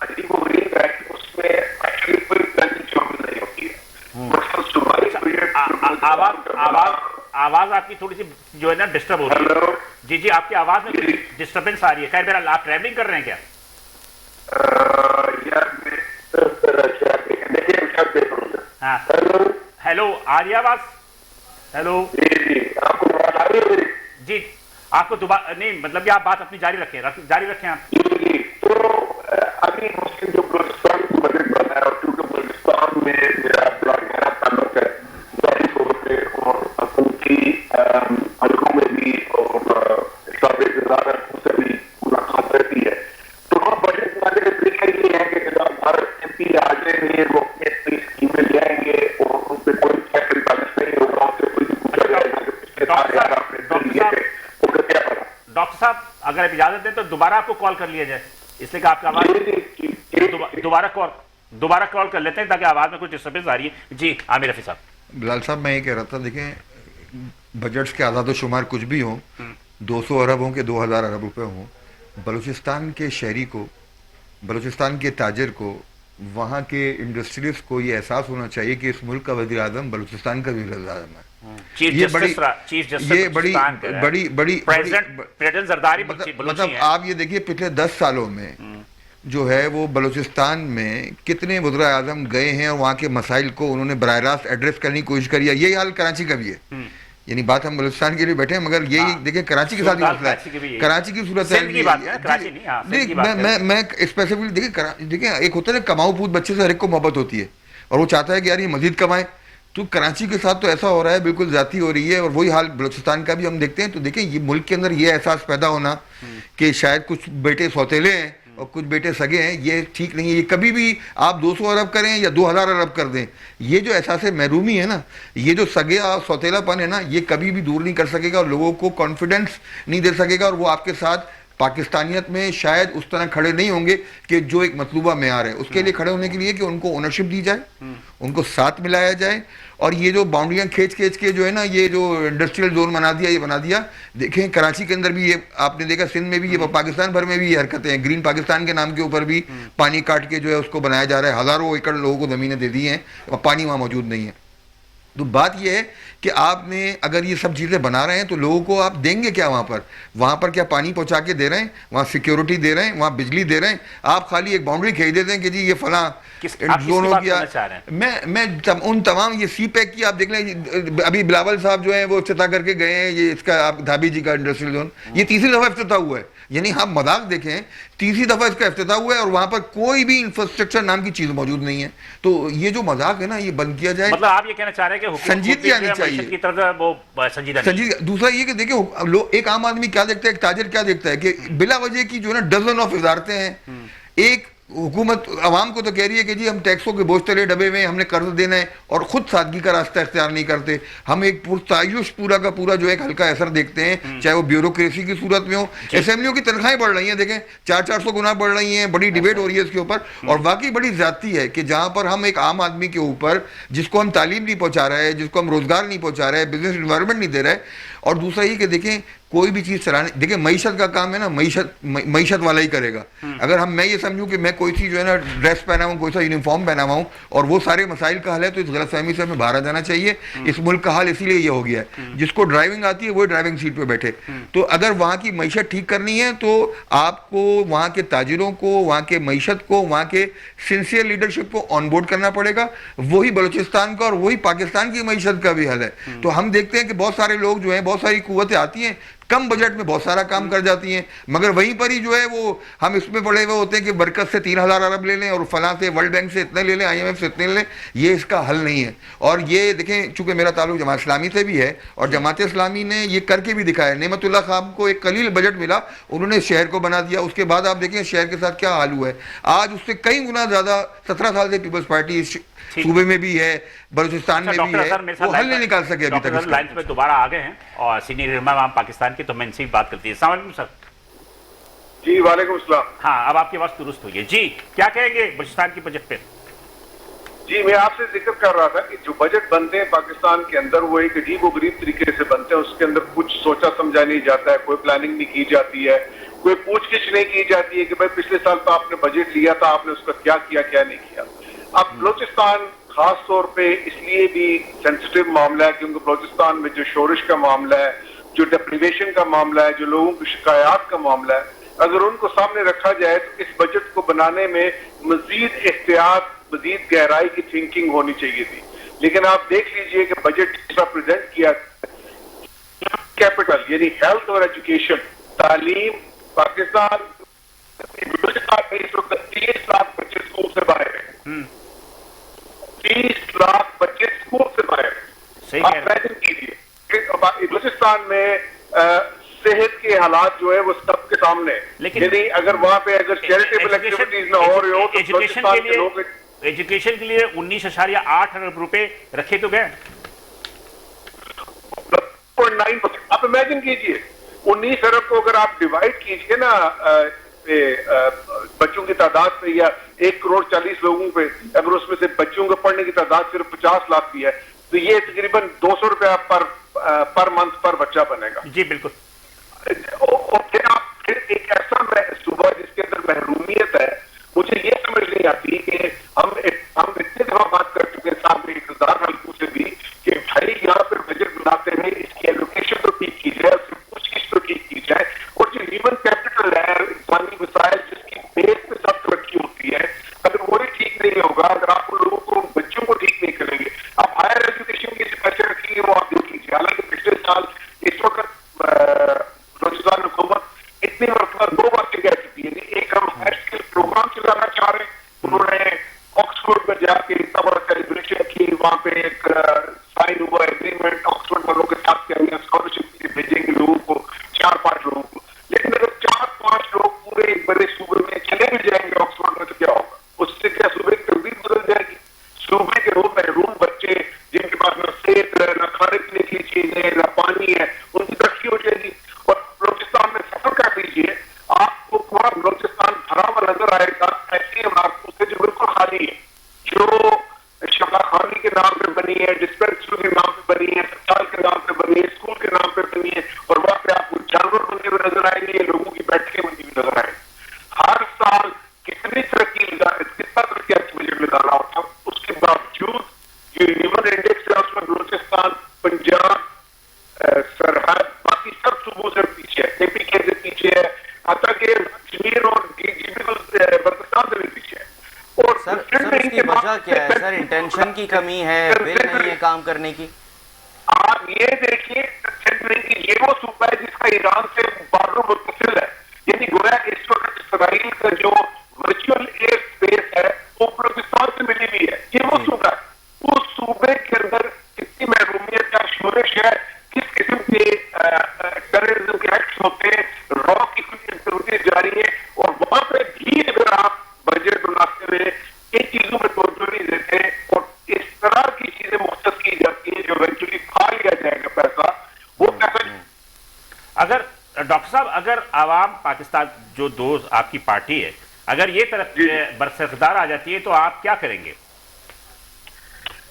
عجیب و غریب ہے کہ اس میں ایکچولی کوئی پلاننگ شامل نہیں ہوتی ہے. آواز آپ کی تھوڑی سی جو ہے نا ڈسٹرب ہو رہی ہے. جی جی آپ کی آواز میں ڈسٹربنس آ رہی ہے. خیر بہرحال آپ ٹریولنگ کر رہے ہیں کیا؟ ہاں ہیلو آ رہی ہے آواز؟ ہیلو جی آپ کو دوبارہ نہیں مطلب کہ آپ بات اپنی جاری رکھیں آپ. تو ابھی مسلم جو بلوچستان کو بجٹ بنا ہے اور کیونکہ بلوچستان میں میرا بڑا گہرا تعلق ہے ظاہری طور پہ اور ان کی حلقوں میں بھی اور حساب اقتدار سے بھی ملاقات رہتی ہے. تو ہم بجٹ بنانے کا طریقہ یہ ہے کہ جناب ہر ایم پی آ جائیں گے وہ اپنی اپنی اسکیمیں لے آئیں گے اور ان پہ کوئی چیک اینڈ بیلنس نہیں ہوگا. ان سے کوئی بھی پوچھا جائے گا کہ پچھلے 7 ہزار آپ نے دیے تھے وہ کیا پڑا. ڈاکٹر صاحب اگر آپ اجازت دیں تو دوبارہ آپ کو کال کر لیا جائے اس لیے کہ آپ کا آواز دوبارہ کال کر لیتے ہیں تاکہ آواز میں کچھ ڈسٹربنس آ رہی ہے. جی عامر رفیع صاحب. بلال صاحب میں یہ کہہ رہا تھا دیکھیں بجٹس کے اعداد و شمار کچھ بھی ہوں 200 ارب ہوں کہ 2000 ارب روپے ہوں بلوچستان کے شہری کو بلوچستان کے تاجر کو وہاں کے انڈسٹریز کو یہ احساس ہونا چاہیے کہ اس ملک کا وزیر اعظم بلوچستان کا وزیر اعظم ہے. مطلب آپ یہ دیکھیے پچھلے 10 سالوں میں جو ہے وہ بلوچستان میں کتنے وزراء اعظم گئے ہیں اور وہاں کے مسائل کو انہوں نے براہ راست ایڈریس کرنے کی کوشش کری ہے. یہی حال کراچی کا بھی ہے. یعنی بات ہم بلوچستان کے لیے بیٹھے ہیں مگر یہی دیکھیں کراچی کے ساتھ مسئلہ ہے. کراچی کی صورت ہے میں اسپیسیفکلی دیکھیں ایک ہوتا ہے کماؤ پوت بچے سے ہر ایک کو محبت ہوتی ہے اور وہ چاہتا ہے کہ یار یہ مزید کمائیں. تو کراچی کے ساتھ تو ایسا ہو رہا ہے بالکل ذاتی ہو رہی ہے اور وہی حال بلوچستان کا بھی ہم دیکھتے ہیں. تو دیکھیں یہ ملک کے اندر یہ احساس پیدا ہونا کہ شاید کچھ بیٹے سوتیلے ہیں اور کچھ بیٹے سگے ہیں یہ ٹھیک نہیں ہے. یہ کبھی بھی آپ 200 ارب کریں یا 2000 ارب کر دیں یہ جو احساس محرومی ہے نا یہ جو سگے اور سوتیلا پن ہے نا یہ کبھی بھی دور نہیں کر سکے گا اور لوگوں کو کانفیڈنس نہیں دے سکے گا اور وہ آپ کے ساتھ پاکستانیت میں شاید اس طرح کھڑے نہیں ہوں گے کہ جو ایک مطلوبہ معیار ہے اس کے لیے کھڑے ہونے کے لیے کہ ان کو اونرشپ دی جائے ان کو ساتھ ملایا جائے. اور یہ جو باؤنڈریاں کھینچ کے جو ہے نا یہ جو انڈسٹریل زون بنا دیا دیکھیں کراچی کے اندر بھی یہ آپ نے دیکھا سندھ میں بھی یہ پاکستان بھر میں بھی یہ حرکتیں ہیں. گرین پاکستان کے نام کے اوپر بھی پانی کاٹ کے جو ہے اس کو بنایا جا رہا ہے. ہزاروں ایکڑ لوگوں کو زمینیں دے دی ہیں اور پانی وہاں موجود نہیں ہے. تو بات یہ ہے کہ آپ نے اگر یہ سب چیزیں بنا رہے ہیں تو لوگوں کو آپ دیں گے کیا وہاں پر کیا پانی پہنچا کے دے رہے ہیں وہاں سیکیورٹی دے رہے ہیں وہاں بجلی دے رہے ہیں. آپ خالی ایک باؤنڈری کھینچ دیتے ہیں کہ جی یہ فلاں زون ہو گیا. میں ان تمام یہ سی پیک کی آپ دیکھ لیں ابھی بلاول صاحب جو ہیں وہ افتتاح کر کے گئے ہیں یہ اس کا آپ دھابی جی کا انڈسٹریل زون یہ تیسری دفعہ افتتاح ہوا ہے. یعنی آپ مذاق دیکھیں تیسری دفعہ اس کا افتتاح ہوا ہے اور وہاں پر کوئی بھی انفراسٹرکچر نام کی چیز موجود نہیں ہے. تو یہ جو مذاق ہے نا یہ بند کیا جائے. مطلب آپ یہ کہنا چاہ رہے ہیں کہ سنجیدگی آنی چاہیے. دوسرا یہ کہ دیکھیں ایک عام آدمی کیا دیکھتا ہے ایک تاجر کیا دیکھتا ہے کہ بلا وجہ کی جو ہے نا ڈزن آف وزارتیں ہیں. ایک حکومت عوام کو تو کہہ رہی ہے کہ جی ہم ٹیکسوں کے بوجھ تلے ڈبے ہوئے ہم نے قرض دینا ہے اور خود سادگی کا راستہ اختیار نہیں کرتے. ہم ایک پرتعیش پورا کا پورا جو ایک ہلکا اثر دیکھتے ہیں چاہے وہ بیوروکریسی کی صورت میں ہو. اسمبلیوں کی تنخواہیں بڑھ رہی ہیں دیکھیں 400 گنا بڑھ رہی ہیں. بڑی ڈیبیٹ ہو رہی ہے اس کے اوپر اور واقعی بڑی زیادتی ہے کہ جہاں پر ہم ایک عام آدمی کے اوپر جس کو ہم تعلیم نہیں پہنچا رہے جس کو ہم روزگار نہیں پہنچا رہے بزنس انوائرمنٹ نہیں دے رہے. اور دوسرا یہ کہ دیکھیں کوئی بھی چیز چلانے دیکھیں معیشت کا کام ہے نا معیشت والا ہی کرے گا. اگر میں یہ سمجھوں کہ میں کوئی سی جو ہے نا ڈریس پہنا ہوں کوئی سا یونیفارم پہنا ہوا ہوں اور وہ سارے مسائل کا حل ہے تو اس غلط فہمی سے ہمیں باہر آ جانا چاہیے. اس ملک کا حال اسی لیے یہ ہو گیا ہے جس کو ڈرائیونگ آتی ہے وہ ڈرائیونگ سیٹ پہ بیٹھے. تو اگر وہاں کی معیشت ٹھیک کرنی ہے تو آپ کو وہاں کے تاجروں کو وہاں کے معیشت کو وہاں کے سنسیئر لیڈرشپ کو آن بورڈ کرنا پڑے گا. وہی بلوچستان کا اور وہی پاکستان کی معیشت کا بھی حل ہے. تو ہم دیکھتے ہیں کہ بہت سارے لوگ جو ہیں بہت ساری قوتیں آتی ہیں کم بجٹ میں بہت سارا کام کر جاتی ہیں مگر وہیں پر ہی جو ہے وہ ہم اس میں پڑے ہوئے ہوتے ہیں کہ برکت سے 3000 ارب لے لیں اور فلاں سے ورلڈ بینک سے اتنے لے لیں IMF سے اتنے لے لیں. یہ اس کا حل نہیں ہے. اور یہ دیکھیں چونکہ میرا تعلق جماعت اسلامی سے بھی ہے اور جماعت اسلامی نے یہ کر کے بھی دکھایا. نعمت اللہ خان کو ایک قلیل بجٹ ملا انہوں نے شہر کو بنا دیا. اس کے بعد آپ دیکھیں شہر کے ساتھ کیا حال ہوا ہے. آج اس سے کئی گنا زیادہ 17 سال سے پیپلز پارٹی صوبے میں بھی ہے بلوچستان میں بھی ہے وہ حل نہیں نکال سکے ابھی تک. لائن پہ دوبارہ آ گئے ہیں اور سینئر امام پاکستان کی تو میں ان سے بات کرتی ہے. السلام علیکم سر. جی وعلیکم السلام. ہاں اب آپ کی آواز درست ہوئی ہے. جی کیا کہیں گے بلوچستان کی بجٹ پہ؟ جی میں آپ سے ذکر کر رہا تھا کہ جو بجٹ بنتے ہیں پاکستان کے اندر وہ ایک عجیب و غریب طریقے سے بنتے ہیں. اس کے اندر کچھ سوچا سمجھا نہیں جاتا ہے, کوئی پلاننگ نہیں کی جاتی ہے, کوئی پوچھ گچھ نہیں کی جاتی ہے کہ بھائی پچھلے سال تو آپ نے بجٹ لیا تھا, آپ نے اس کا کیا کیا کیا نہیں کیا. اب بلوچستان خاص طور پہ اس لیے بھی سینسٹیو معاملہ ہے کیونکہ بلوچستان میں جو شورش کا معاملہ ہے, جو ڈپریویشن کا معاملہ ہے, جو لوگوں کی شکایات کا معاملہ ہے, اگر ان کو سامنے رکھا جائے تو اس بجٹ کو بنانے میں مزید احتیاط, مزید گہرائی کی تھنکنگ ہونی چاہیے تھی. لیکن آپ دیکھ لیجئے کہ بجٹ جس طرح پریزنٹ کیا کیپٹل یعنی ہیلتھ اور ایجوکیشن, تعلیم, پاکستان بلوچستان میں اس وقت 30 لاکھ بچے اسکول سے باہر ہیں. 30 لاکھ بچے اسکول سے باہر ہیں. آپ امیجن کیجیے بلوچستان میں صحت کے حالات جو ہے وہ سب کے سامنے ہیں. یعنی اگر وہاں پہ اگر چیریٹیبل ایکٹیویٹیز نہ ہو رہے ہو تو بلوچستان کے لوگ ایجوکیشن کے لیے 19.8 ارب روپے رکھے تو گئے. 9%. آپ امیجن کیجئے 19 ارب کو اگر آپ ڈیوائڈ کیجئے نا بچوں کی تعداد پہ یا 1 کروڑ 40 لوگوں پہ, اگر اس میں سے بچوں کو پڑھنے کی تعداد صرف 50 لاکھ بھی ہے تو یہ تقریباً 200 روپیہ پر منتھ پر بچہ بنے گا. جی بالکل. اور پھر ایک ایسا صوبہ جس کے اندر محرومیت ہے, مجھے یہ سمجھ نہیں آتی کہ ہم اتنے دفعہ بات کر چکے ہیں صاحب 1000 حلقوں سے بھی کہ بھائی یہاں پر بجٹ بناتے ہیں اس کی ایلوکیشن تو ٹھیک کی جائے, اس کی پوچھ گچھ تو ٹھیک کی جائے, اور جو ہیومن کیپٹل ہے, انسانی وسائل جس کی بیس پہ سب ترقی ہوتی ہے, اگر وہی ٹھیک نہیں ہوگا, اگر آپ ان لوگوں کو بچوں کو ٹھیک نہیں کریں گے, آپ ہائر ایجوکیشن کی جو پیسے رکھیں گے وہ آپ دیکھ لیجیے. حالانکہ پچھلے سال اس وقت بلوچستان حکومت اتنی مرتبہ 2 باتیں کہہ چکی ہے. ایک ہم ہائر اسکل پروگرام چلانا چاہ رہے ہیں, انہوں نے آکسفورڈ میں جا کے اتنا بڑا سیلیبریشن کی, وہاں پہ ایک سائن ہوا ایگریمنٹ آکسفورڈ والوں کے ساتھ کہ ہم اسکالرشپ بھیجیں گے لوگوں کو, 4-5 لوگوں کو. لیکن اگر 4-5 لوگ پورے ایک بڑے صوبے میں چلے بھی جائیں گے آکسفورڈ میں تو کیا ہوگا؟ اس سے کیا صوبے کی تقدیر بدل جائے گی؟ صوبے کے وہ محروم بچے جن کے پاس نہ صحت ہے, نہ کھانے پینے کی چیزیں, نہ پانی ہے, ان کی ترقی ہو جائے گی. اور بلوچستان میں سفر کر لیجیے, آپ کو پورا بلوچستان بھرا ہوا نظر آئے گا ایسی عمارتوں سے جو بالکل خالی ہے, جو شفا خانی کے نام پہ بنی ہے, ڈسپینسری کے نام پہ بنی ہے, اسپتال کے نام پہ بنی ہے, اسکول کے نام پہ بنی ہے, اور وہاں پہ آپ کو جانور بنے ہوئے نظر آئیں گے, لوگوں کی بیٹھکیں بنی ہوئی نظر آئیں گے. ہر سال کتنی کتنا ترقی بجٹ لگانا ہوتا, اس کے باوجود جو ہیومن انڈیکس ہے اس میں بلوچستان, پنجاب, سرحد باقی سب صوبوں سے پیچھے ہے, اے پی کے سے پیچھے ہے, حتیٰ کہ کشمیر اور بلوچستان سے بھی پیچھے ہے. اور سر اس کی وجہ کیا ہے سر؟ انٹینشن کی کمی ہے, ول نہیں ہے کام کرنے کی؟ آپ یہ دیکھیے یہ وہ صوبہ ہے جس کا ایران سے بارڈر متصل ہے, یعنی گویا اس وقت اسرائیل کا جو ورچوئل ایئر اسپیس ہے وہ بلوچستان سے ملی ہوئی ہے. یہ وہ صوبہ ہے, اس صوبے کے اندر کتنی محرومیت کا شورش ہے, کس قسم کے ٹیررزم کے ایکٹس ہوتے ہیں, را کی کچھ ایکٹیویٹیز جاری ہیں, اور وہاں پہ بھی اگر آپ بجٹ بناتے ہوئے ان چیزوں میں توجہ نہیں دیتے اور اس طرح کی چیزیں مختص کی جاتی ہیں جو ایونچولی کھا لیا جائے گا پیسہ, وہ پیسہ. اگر ڈاکٹر صاحب اگر عوام پاکستان جو دوست آپ کی پارٹی ہے اگر یہ طرف برسردار آ جاتی ہے تو آپ کیا کریں گے؟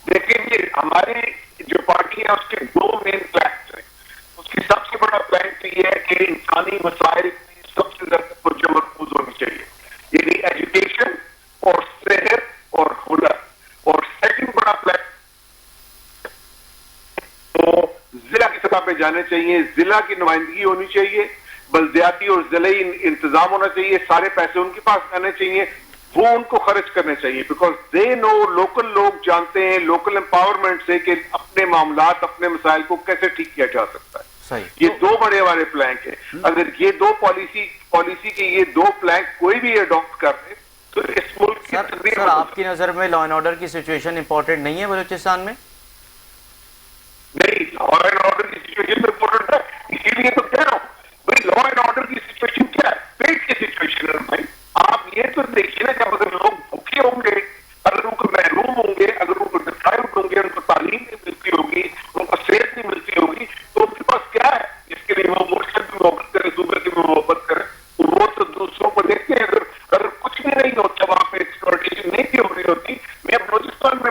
دیکھیں گے ہماری جو پارٹی ہے اس کے 2 مین پلانس ہیں. اس کی سب سے بڑا پلان تو یہ ہے کہ انسانی مسائل کی سب سے زیادہ توجہ مرکوز ہونی چاہیے, یعنی ایجوکیشن اور صحت اور ہنر. اور سیکنڈ بڑا پلان تو ضلع کی سطح پہ جانے چاہیے, ضلع کی نمائندگی ہونی چاہیے, بلدیاتی اور ضلعی انتظام ہونا چاہیے, سارے پیسے ان کے پاس آنے چاہیے, وہ ان کو خرچ کرنے چاہیے, بیکاز دے نو, لوکل لوگ جانتے ہیں لوکل امپاورمنٹ سے کہ اپنے معاملات, اپنے مسائل کو کیسے ٹھیک کیا جا سکتا ہے. یہ 2 بڑے والے پلانک ہیں. اگر یہ 2 پالیسی کے یہ 2 پلانک کوئی بھی اڈاپٹ کر دے تو اس ملک کی تقدیر. سر آپ کی نظر میں لا اینڈ آرڈر کی سچویشن امپورٹنٹ نہیں ہے بلوچستان میں؟ نہیں, لا اینڈ آرڈر کی سچویشن امپورٹنٹ ہے, اسی لیے تو کہہ رہا ہوں بھائی لا اینڈ آرڈر کی سچویشن کیا ہے؟ پیٹ کی سچویشن ہے بھائی. آپ یہ تو دیکھیے نا, جب اگر لوگ بھوکے ہوں گے, اگر ان کو محروم ہوں گے, اگر ان کو ڈپرائیوڈ ہوں گے, ان کو تعلیم نہیں ملتی ہوگی, ان کو صحت نہیں ملتی ہوگی, تو ان کے پاس کیا ہے جس کے لیے وہ ملک سے بھی محبت کرے, صوبے سے بھی محبت کرے؟ وہ تو دوسروں کو دیکھتے ہیں. اگر کچھ بھی نہیں ہوتا وہاں پہ ایکسپلوٹیشن نہیں کی ہو رہی ہوتی. میں بلوچستان میں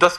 10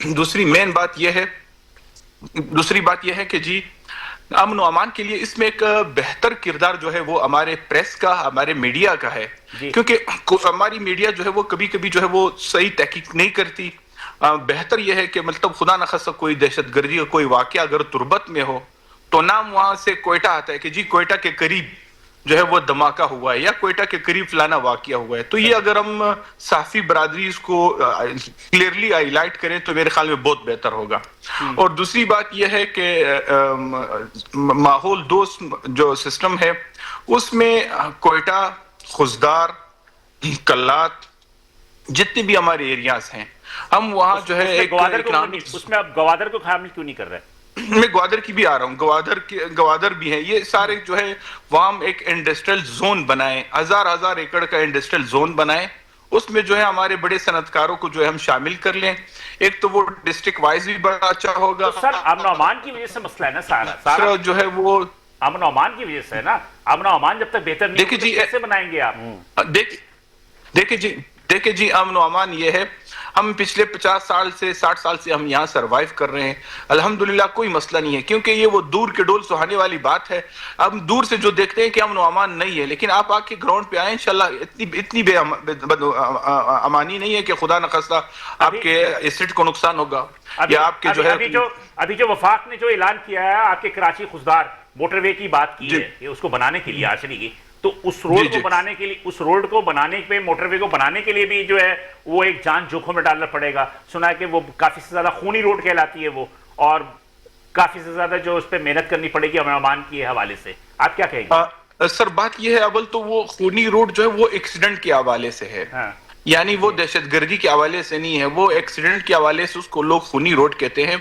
دوسری بات یہ ہے کہ جی امن و امان کے لیے اس میں ایک بہتر کردار جو ہے وہ ہمارے پریس کا، ہمارے میڈیا کا ہے، کیونکہ ہماری میڈیا جو ہے وہ کبھی کبھی جو ہے وہ صحیح تحقیق نہیں کرتی. بہتر یہ ہے کہ مطلب خدا نخواستہ کوئی دہشت گردی کا کوئی واقعہ اگر تربت میں ہو تو نام وہاں سے کوئٹہ آتا ہے کہ جی کوئٹہ کے قریب جو ہے وہ دھماکہ ہوا ہے یا کوئٹہ کے قریب فلانا واقعہ ہوا ہے. تو یہ اگر ہم صحافی برادری اس کو کلیئرلی ہائی لائٹ کریں تو میرے خیال میں بہت بہتر ہوگا. اور دوسری بات یہ ہے کہ ماحول دوست جو سسٹم ہے اس میں کوئٹہ، خزدار، کلات، جتنے بھی ہمارے ایریاز ہیں ہم وہاں جو ہے ایک اس میں اب گوادر کو شامل کیوں نہیں کر رہے؟ میں گوادر کی بھی آ رہا ہوں، گوادر بھی ہیں یہ سارے جو ہے وہاں ہم ایک انڈسٹریل زون بنائیں، ہزار ایکڑ کا انڈسٹریل زون بنائیں، اس میں جو ہے ہمارے بڑے صنعتکاروں کو جو ہے ہم شامل کر لیں. ایک تو وہ ڈسٹرکٹ وائز بھی بڑا اچھا ہوگا. سر امن و امان کی وجہ سے مسئلہ ہے نا سارا جو ہے وہ امن و امان کی وجہ سے ہے نا. امن و امان جب تک بہتر نہیں ہوگا کیسے بنائیں گے آپ؟ دیکھیں جی امن و امان یہ ہے ہم پچھلے 50 سال سے 60 سال سے ہم یہاں سروائیو کر رہے ہیں الحمدللہ، کوئی مسئلہ نہیں ہے، کیونکہ یہ وہ دور کے ڈول سہانے والی بات ہے. ہم دور سے جو دیکھتے ہیں کہ امن و امان نہیں ہے، لیکن آپ آ کے گراؤنڈ پہ آئیں انشاءاللہ اتنی بے امانی نہیں ہے کہ خدا نخواستہ آپ کے ایسٹ کو نقصان ہوگا یا آپ کے جو ہے ابھی جو وفاق نے جو اعلان کیا ہے آپ کے کراچی خزدار موٹر وے کی بات کی ہے کہ اس کو بنانے کے لیے آشری کی، تو اس روڈ کو بنانے کے لیے، اس روڈ کو بنانے پہ موٹر وے کو بنانے کے لیے بھی جو ہے وہ ایک جان جوکھم میں ڈالنا پڑے گا. سنا ہے کہ وہ کافی سے زیادہ خونی روڈ کہلاتی ہے وہ، اور کافی سے زیادہ جو اس پہ محنت کرنی پڑے گی امن و امان کے حوالے سے. آپ کیا کہیں گے؟ سر بات یہ ہے اول تو وہ خونی روڈ جو ہے وہ ایکسیڈنٹ کے حوالے سے ہے، یعنی وہ دہشت گردی کے حوالے سے نہیں ہے، وہ ایکسیڈنٹ کے حوالے سے اس کو لوگ خونی روڈ کہتے ہیں.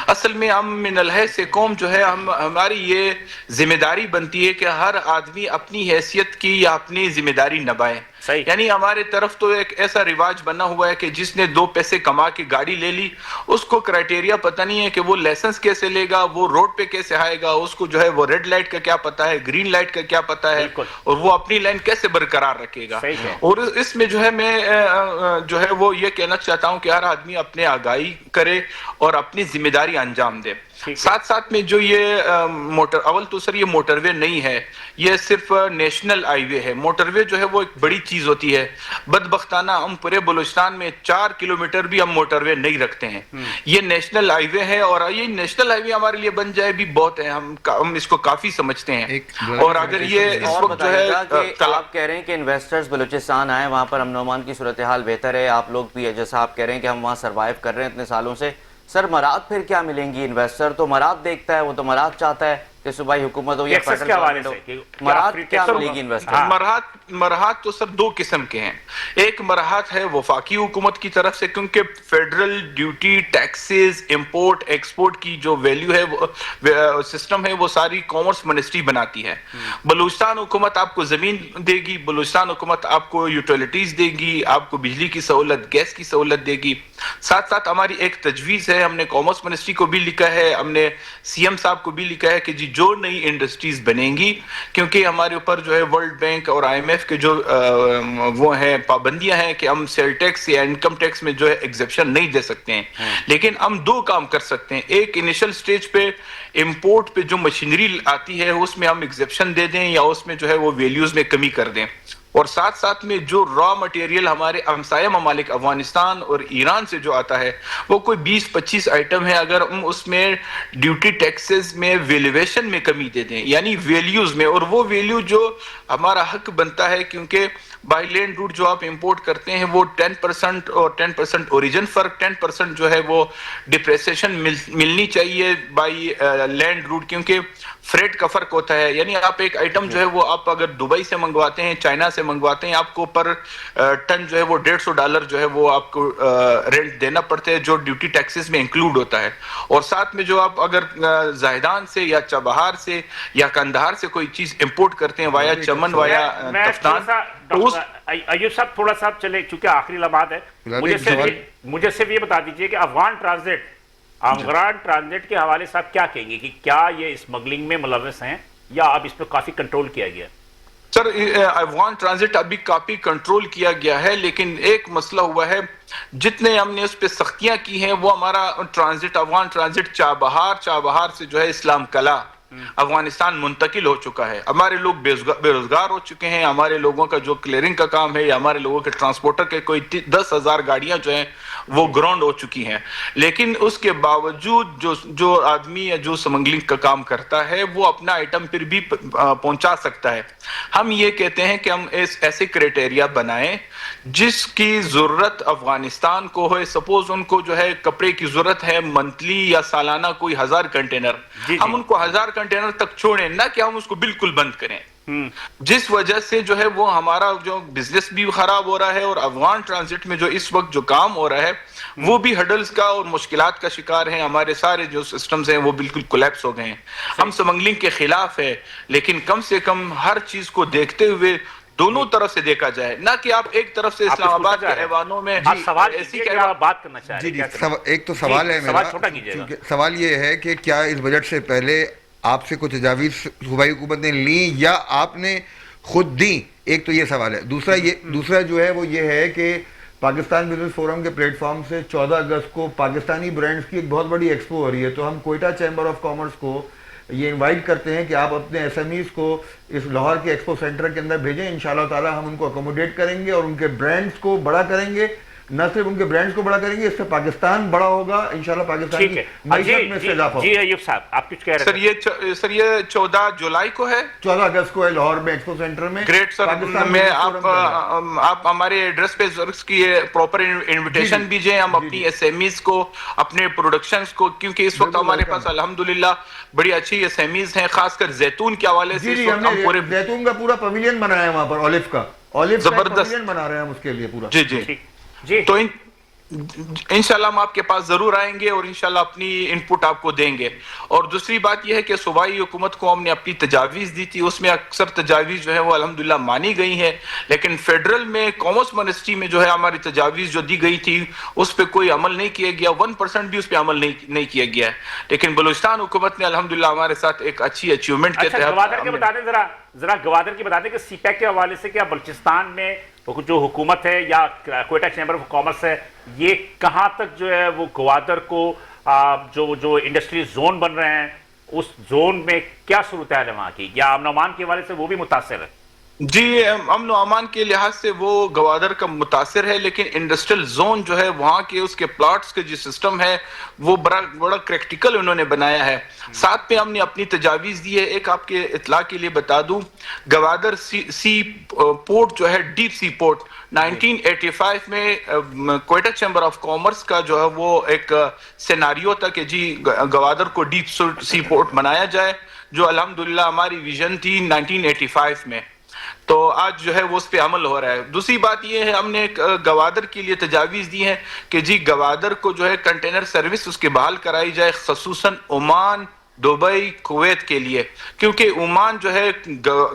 اصل میں ہم من الحیث سے قوم جو ہے ہماری یہ ذمہ داری بنتی ہے کہ ہر آدمی اپنی حیثیت کی یا اپنی ذمہ داری نبھائے. یعنی ہمارے طرف تو ایک ایسا رواج بنا ہوا ہے کہ جس نے 2 پیسے کما کے گاڑی لے لی اس کو کرائٹیریا پتہ نہیں ہے کہ وہ لائسنس کیسے لے گا، وہ روڈ پہ کیسے آئے گا، اس کو جو ہے وہ ریڈ لائٹ کا کیا پتہ ہے، گرین لائٹ کا کیا پتہ ہے، اور وہ اپنی لائن کیسے برقرار رکھے گا. اور اس میں جو ہے میں جو ہے وہ یہ کہنا چاہتا ہوں کہ ہر آدمی اپنے آگاہی کرے اور اپنی ذمہ داری انجام دے. ساتھ میں جو یہ اول تو سر یہ موٹر وے نہیں ہے، یہ صرف نیشنل ہائی وے ہے. موٹر وے جو ہے وہ ایک بڑی چیز ہوتی ہے. بدبختانہ ہم پورے بلوچستان میں 4 کلومیٹر بھی ہم موٹر وے نہیں رکھتے ہیں. یہ نیشنل ہائی وے ہے اور یہ نیشنل ہائی وے ہمارے لیے بن جائے بھی بہت ہے، ہم اس کو کافی سمجھتے ہیں. اور اگر یہ اس وقت جو ہے آپ کہہ رہے ہیں کہ انویسٹرز بلوچستان آئیں، وہاں پر امن و امان کی صورتحال بہتر ہے، آپ لوگ بھی جیسا آپ کہہ رہے ہیں کہ ہم وہاں سروائیو کر رہے ہیں اتنے سالوں سے. سر مراد پھر کیا ملیں گی؟ انویسٹر تو مراد دیکھتا ہے، وہ تو مراد چاہتا ہے کہ صوبائی حکومت ہو یا فیڈرل گورنمنٹ ہو. مراد کیا ملے گی انویسٹر؟ مراد تو سر 2 قسم کے ہیں. ایک مراد ہے وفاقی حکومت کی طرف سے، کیونکہ federal duty, taxes, import export کی جو ویلیو ہے سسٹم ہے وہ ساری کامرس منسٹری بناتی ہے. بلوچستان حکومت آپ کو زمین دے گی، بلوچستان حکومت آپ کو یوٹیلیٹیز دے گی، آپ کو بجلی کی سہولت، گیس کی سہولت دے گی. ساتھ ہماری ایک تجویز ہے، ہم نے کامرس منسٹری کو بھی لکھا ہے، ہم نے سی ایم صاحب کو بھی لکھا ہے کہ جی جو نئی انڈسٹریز بنیں گی، کیونکہ ہمارے اوپر جو ہے ورلڈ بینک اور آئی ایم ایف کے جو وہ ہیں پابندیاں ہیں کہ ہم سیل ٹیکس یا انکم ٹیکس میں جو ہے ایگزیپشن نہیں دے سکتے ہیں. لیکن ہم 2 کام کر سکتے ہیں. ایک انیشل سٹیج پہ امپورٹ پہ جو مشینری آتی ہے اس میں ہم ایگزیپشن دے دیں یا اس میں جو ہے وہ ویلیوز میں کمی کر دیں. اور ساتھ میں جو را مٹیریل ہمارے ہمسایہ ممالک افغانستان اور ایران سے جو آتا ہے وہ کوئی 20-25 آئٹم ہے، اگر ہم اس میں ڈیوٹی ٹیکسز میں ویلیویشن میں کمی دے دیں یعنی ویلیوز میں، اور وہ ویلیو جو ہمارا حق بنتا ہے، کیونکہ بائی لینڈ روٹ جو آپ امپورٹ کرتے ہیں وہ 10% اور 10% اوریجن فرق، 10% جو ہے وہ ڈپریسیشن ملنی چاہیے بائی لینڈ روٹ، کیونکہ فریٹ کا فرق ہوتا ہے. یعنی آپ ایک آئٹم جو ہے وہ آپ اگر دبئی سے منگواتے ہیں، چائنا سے منگواتے ہیں، آپ کو پر ٹن جو ہے وہ $150 جو ہے وہ آپ کو رینٹ دینا پڑتا ہے جو ڈیوٹی ٹیکسز میں انکلوڈ ہوتا ہے. اور ساتھ میں جو آپ اگر زاہدان سے یا چبہار سے یا کندہار سے کوئی چیز امپورٹ کرتے ہیں وایا چمن، وایا تفتان. ایوب صاحب تھوڑا سا چلے، چونکہ آخری لمحات ہے، مجھے صرف یہ بتا دیجئے کہ افغان ٹرانزٹ کے حوالے سے آپ کیا کہیں گے کہ کیا یہ اسمگلنگ میں ملوث ہیں یا اب اس پہ کافی کنٹرول کیا گیا؟ سر افغان ٹرانزٹ ابھی کافی کنٹرول کیا گیا ہے، لیکن ایک مسئلہ ہوا ہے جتنے ہم نے اس پہ سختیاں کی ہیں وہ ہمارا ٹرانزٹ افغان ٹرانزٹ چابہار سے جو ہے اسلام کلا افغانستان منتقل ہو چکا ہے. ہمارے لوگ بے روزگار ہو چکے ہیں. ہمارے لوگوں کا جو کلیئرنگ کا کام ہے یا ہمارے لوگوں کے ٹرانسپورٹر کے کوئی 10,000 گاڑیاں جو ہیں وہ گراؤنڈ ہو چکی ہیں. لیکن اس کے باوجود جو آدمی یا جو سمگلنگ کا کام کرتا ہے وہ اپنا آئٹم پھر بھی پہنچا سکتا ہے. ہم یہ کہتے ہیں کہ ہم ایسے کرائٹیریا بنائیں جس کی ضرورت افغانستان کو ہے. سپوز ان کو جو ہے کپڑے کی ضرورت ہے منتھلی یا سالانہ کوئی 1000 کنٹینر, ہم ان کو 1000 کنٹینر تک چھوڑیں, نہ کہ ہم اس کو بالکل بند کریں, جس وجہ سے جو ہے وہ ہمارا جو بزنس بھی خراب ہو رہا ہے اور افغان ٹرانزٹ میں جو اس وقت جو کام ہو رہا ہے وہ بھی ہڈلز کا اور مشکلات کا شکار ہیں. ہمارے سارے جو سسٹمز ہیں وہ بالکل کولیپس ہو گئے ہیں. ہم سمگلنگ کے خلاف ہے, لیکن کم سے کم ہر چیز کو دیکھتے ہوئے دونوں طرف سے دیکھا جائے, نہ کہ آپ ایک طرف سے اسلام آباد کے ایوانوں میں ایسی بات کرنا چاہ رہے ہیں. ایک تو سوال ہے میرا, سوال یہ ہے کہ کیا اس بجٹ سے پہلے آپ سے کچھ تجاویز صوبائی حکومت نے لی یا آپ نے خود دی؟ ایک تو یہ سوال ہے. دوسرا جو ہے وہ یہ ہے کہ پاکستان بزنس فورم کے پلیٹ فارم سے 14 اگست کو پاکستانی برانڈز کی ایک بہت بڑی ایکسپو ہو رہی ہے, تو ہم کوئٹہ چیمبر آف کامرس کو یہ انوائٹ کرتے ہیں کہ آپ اپنے ایس ایم ایز کو اس لاہور کے ایکسپو سینٹر کے اندر بھیجیں. انشاءاللہ تعالی ہم ان کو اکوموڈیٹ کریں گے اور ان کے برانڈز کو بڑا کریں گے. نہ صرف ان کے برانڈز کو بڑا کریں گے, اس سے پاکستان بڑا ہوگا انشاءاللہ. پاکستان کی معیشت میں سے اضافہ ہوگا. جی ایوب صاحب آپ کچھ کہہ رہے ہیں. سر یہ 14 جولائی کو ہے, 14 اگست کو ہے لاہور میں ایکسپو سینٹر میں. گریٹ سر, میں آپ ہمارے ایڈریس پہ کی پراپر انویٹیشن بھیجیں. ہم اپنی ایس ایم ایز کو, اپنے پروڈکشنز کو, کیونکہ اس وقت ہمارے پاس الحمدللہ بڑی اچھی ایس ایم ایز ہیں, خاص کر زیتون کے حوالے سے. ہم پورے زیتون کا پورا پویلین بنایا ہے وہاں پر, اولیو کا پویلین بنا رہے ہیں ہم اس کے لیے پورا. جی تو انشاءاللہ ہم آپ کے پاس ضرور آئیں گے اور انشاءاللہ اپنی انپٹ آپ کو دیں گے. اور دوسری بات یہ ہے کہ صوبائی حکومت کو ہم نے اپنی تجاویز دی تھی, اس میں اکثر تجاویز جو ہے وہ الحمدللہ مانی گئی ہیں, لیکن فیڈرل میں کامرس منسٹری میں جو ہے ہماری تجاویز جو دی گئی تھی اس پہ کوئی عمل نہیں کیا گیا, 1% بھی اس پہ عمل نہیں کیا گیا ہے. لیکن بلوچستان حکومت نے الحمدللہ ہمارے ساتھ ایک اچھی اچیومنٹ کے تحت. گوادر کے بتا دیں ذرا گوادر کی بتا دیں کہ سی پیک کے حوالے سے کیا بلوچستان میں جو حکومت ہے یا کوئٹہ چیمبر آف کامرس ہے, یہ کہاں تک جو ہے وہ گوادر کو جو انڈسٹری زون بن رہے ہیں اس زون میں کیا صورتحال ہے وہاں کی, یا امن و امان کے حوالے سے وہ بھی متاثر ہے؟ جی امن و امان کے لحاظ سے وہ گوادر کا متاثر ہے, لیکن انڈسٹریل زون جو ہے وہاں کے اس کے پلاٹس کے جو سسٹم ہے وہ بڑا کریٹیکل انہوں نے بنایا ہے. ساتھ پہ ہم نے اپنی تجاویز دی ہے. ایک آپ کے اطلاع کے لیے بتا دوں, گوادر سی پورٹ جو ہے ڈیپ سی پورٹ 1985 میں کوئٹہ چیمبر آف کامرس کا جو ہے وہ ایک سیناریو تھا کہ جی گوادر کو ڈیپ سی پورٹ بنایا جائے, جو الحمدللہ ہماری ویژن تھی 1985 میں. تو آج جو ہے وہ اس پہ عمل ہو رہا ہے. دوسری بات یہ ہے ہم نے گوادر کے لیے تجاویز دی ہیں کہ جی گوادر کو جو ہے کنٹینر سروس اس کے بحال کرائی جائے, خصوصاً عمان, دبئی, کویت کے لیے, کیونکہ عمان جو ہے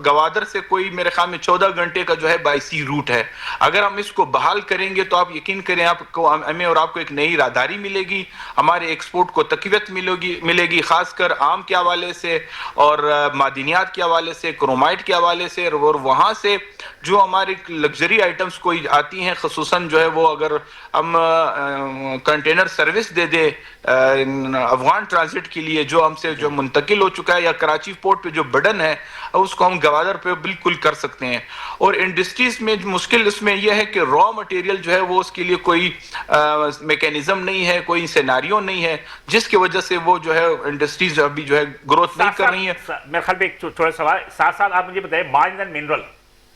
گوادر سے کوئی میرے خیال میں 14 گھنٹے کا جو ہے بائی سی روٹ ہے. اگر ہم اس کو بحال کریں گے تو آپ یقین کریں آپ کو, ہمیں اور آپ کو ایک نئی راہداری ملے گی, ہمارے ایکسپورٹ کو تقویت ملے گی, خاص کر آم کے حوالے سے اور معدنیات کے حوالے سے, کرومائٹ کے حوالے سے, اور وہاں سے جو ہماری لگژری آئٹمز کوئی آتی ہیں, خصوصاً جو ہے وہ اگر ہم کنٹینر سروس دے دیں افغان ٹرانزٹ کے لیے جو ہم سے جو منتقل ہو چکا ہے, یا کراچی پورٹ پہ جو برڈن ہے اس کو ہم گوادر پہ بالکل کر سکتے ہیں. اور انڈسٹریز میں مشکل اس میں یہ ہے کہ را مٹیریل جو ہے وہ اس کے لیے کوئی میکینزم نہیں ہے, کوئی سیناریو نہیں ہے, جس کی وجہ سے وہ جو ہے انڈسٹریز ابھی جو ہے گروتھ نہیں کر رہی ہیں. میرے خیال میں ایک چھوٹا سوال, ساتھ ساتھ آپ مجھے بتائیں مائنز اینڈ منرل,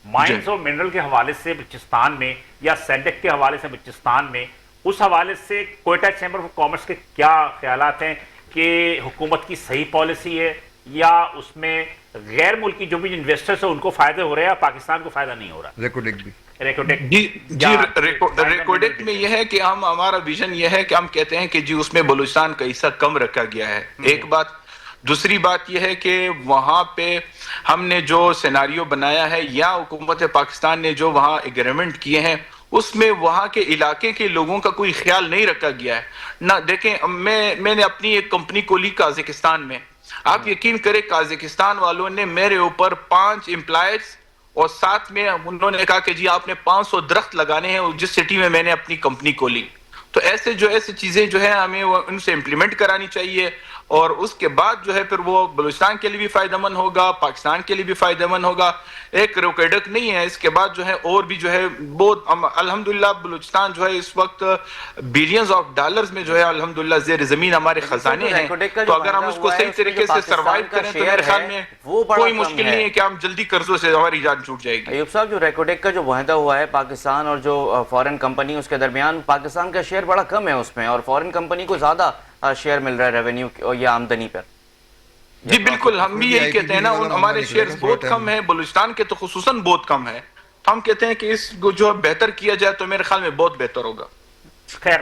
مائنز اور منرل کے حوالے سے بلوچستان میں یا سینڈک کے حوالے سے بلوچستان میں, اس حوالے سے کوئٹہ چیمبر آف کامرس کے کیا خیالات ہیں کہ حکومت کی صحیح پالیسی ہے یا اس میں غیر ملکی جو بھی انویسٹرز ہیں ان کو فائدے ہو رہے ہیں, پاکستان کو فائدہ نہیں ہو رہا؟ ریکوڈیکٹ میں یہ ہے کہ ہمارا ویژن یہ ہے کہ ہم کہتے ہیں کہ جی اس میں بلوچستان کا حصہ کم رکھا گیا ہے, ایک بات. دوسری بات یہ ہے کہ وہاں پہ ہم نے جو سیناریو بنایا ہے یا حکومت پاکستان نے جو وہاں ایگریمنٹ کیے ہیں اس میں وہاں کے علاقے کے لوگوں کا کوئی خیال نہیں رکھا گیا ہے. نہ دیکھیں, میں نے اپنی ایک کمپنی کو لی قازقستان میں, آپ یقین کریں قازقستان والوں نے میرے اوپر 5 امپلائز اور ساتھ میں انہوں نے کہا کہ جی آپ نے 500 درخت لگانے ہیں جس سٹی میں میں نے اپنی کمپنی کھولی. تو ایسے چیزیں جو ہے ہمیں ان سے امپلیمنٹ کرانی چاہیے, اور اس کے بعد جو ہے پھر وہ بلوچستان کے لیے بھی فائدہ مند ہوگا, پاکستان کے لیے بھی فائدہ مند ہوگا. ایک روکیڈک نہیں ہے, اس کے بعد جو ہے اور بھی جو ہے بہت الحمدللہ بلوچستان جو ہے اس وقت بلینز آف ڈالرز میں جو ہے الحمدللہ زیر زمین ہمارے خزانے ہیں. تو اگر ہم اس کو صحیح طریقے سے سروائیو کریں تو میرے خیال میں کوئی مشکل نہیں ہے کہ ہم جلدی قرضوں سے ہماری جان چھوٹ جائے گی. ایوب صاحب, جو ریکوڈیک کا جو معاہدہ ہوا ہے پاکستان اور جو فورن کمپنی اس کے درمیان, پاکستان کا شیئر بڑا کم ہے اس میں, اور فورن کمپنی کو زیادہ شیئر مل رہا ہے ریونیو یا آمدنی پر. جی بالکل, ہم بھی یہی کہتے ہیں نا, ہمارے شیئرز بہت کم ہیں, بلوچستان کے تو خصوصاً بہت کم ہے. ہم کہتے ہیں کہ اس کو جو بہتر کیا جائے تو میرے خیال میں بہت بہتر ہوگا. خیر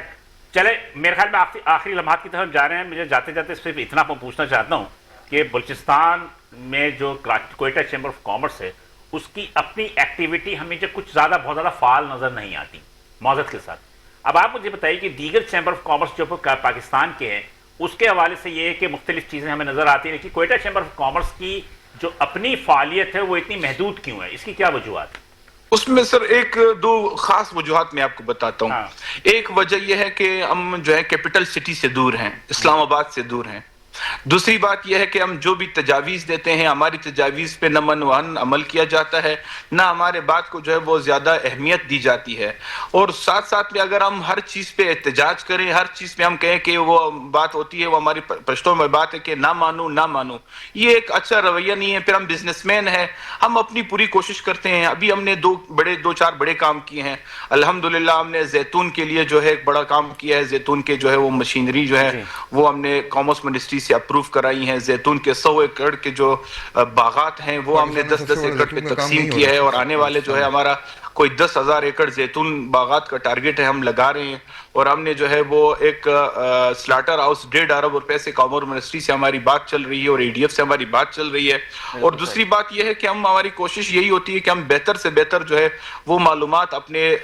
چلے, میرے خیال میں آخری لمحات کی طرف ہم جا رہے ہیں. مجھے جاتے جاتے صرف اتنا پوچھنا چاہتا ہوں کہ بلوچستان میں جو کوئٹہ چیمبر آف کامرس ہے اس کی اپنی ایکٹیویٹی ہمیں جو کچھ بہت زیادہ فعال نظر نہیں آتی معذرت کے ساتھ. اب آپ مجھے بتائیے کہ دیگر چیمبر آف کامرس جو پاکستان کے ہیں اس کے حوالے سے یہ ہے کہ مختلف چیزیں ہمیں نظر آتی ہیں, لیکن کوئٹہ چیمبر آف کامرس کی جو اپنی فعالیت ہے وہ اتنی محدود کیوں ہے, اس کی کیا وجوہات ہے؟ اس میں سر ایک دو خاص وجوہات میں آپ کو بتاتا ہوں. ایک وجہ یہ ہے کہ ہم جو ہے کیپٹل سٹی سے دور ہیں, اسلام آباد سے دور ہیں. دوسری بات یہ ہے کہ ہم جو بھی تجاویز دیتے ہیں ہماری تجاویز پہ نہ منوہن عمل کیا جاتا ہے, نہ ہمارے بات کو جو ہے وہ زیادہ اہمیت دی جاتی ہے. اور ساتھ ساتھ میں اگر ہم ہر چیز پہ احتجاج کریں, ہر چیز پہ ہم کہیں کہ وہ بات ہوتی ہے, وہ ہماری پشتوں میں بات ہے کہ نہ مانو, یہ ایک اچھا رویہ نہیں ہے. پھر ہم بزنس مین ہیں, ہم اپنی پوری کوشش کرتے ہیں. ابھی ہم نے دو چار بڑے کام کیے ہیں الحمدللہ. ہم نے زیتون کے لیے جو ہے ایک بڑا کام کیا ہے, زیتون کے جو ہے وہ مشینری جو ہے وہ ہم نے کامرس منسٹری سے اپروو کرائی ہیں. زیتون کے 100 ایکڑ کے جو باغات ہیں وہ ہم نے 10 ایکڑ پہ تقسیم کیا ہے, اور آنے والے جو ہے ہمارا کوئی 10,000 ایکڑ زیتون باغات کا ٹارگٹ ہے, ہم لگا رہے ہیں. اور ہم نے جو ہے وہ ایک سلاٹر ہاؤس 1.5 ارب روپے سے کامرس منسٹری سے ہماری بات چل رہی ہے, اور ADF سے ہماری بات چل رہی ہے. اور دوسری بات یہ ہے کہ ہماری کوشش یہی ہوتی ہے کہ ہم بہتر سے بہتر جو ہے وہ معلومات اپنے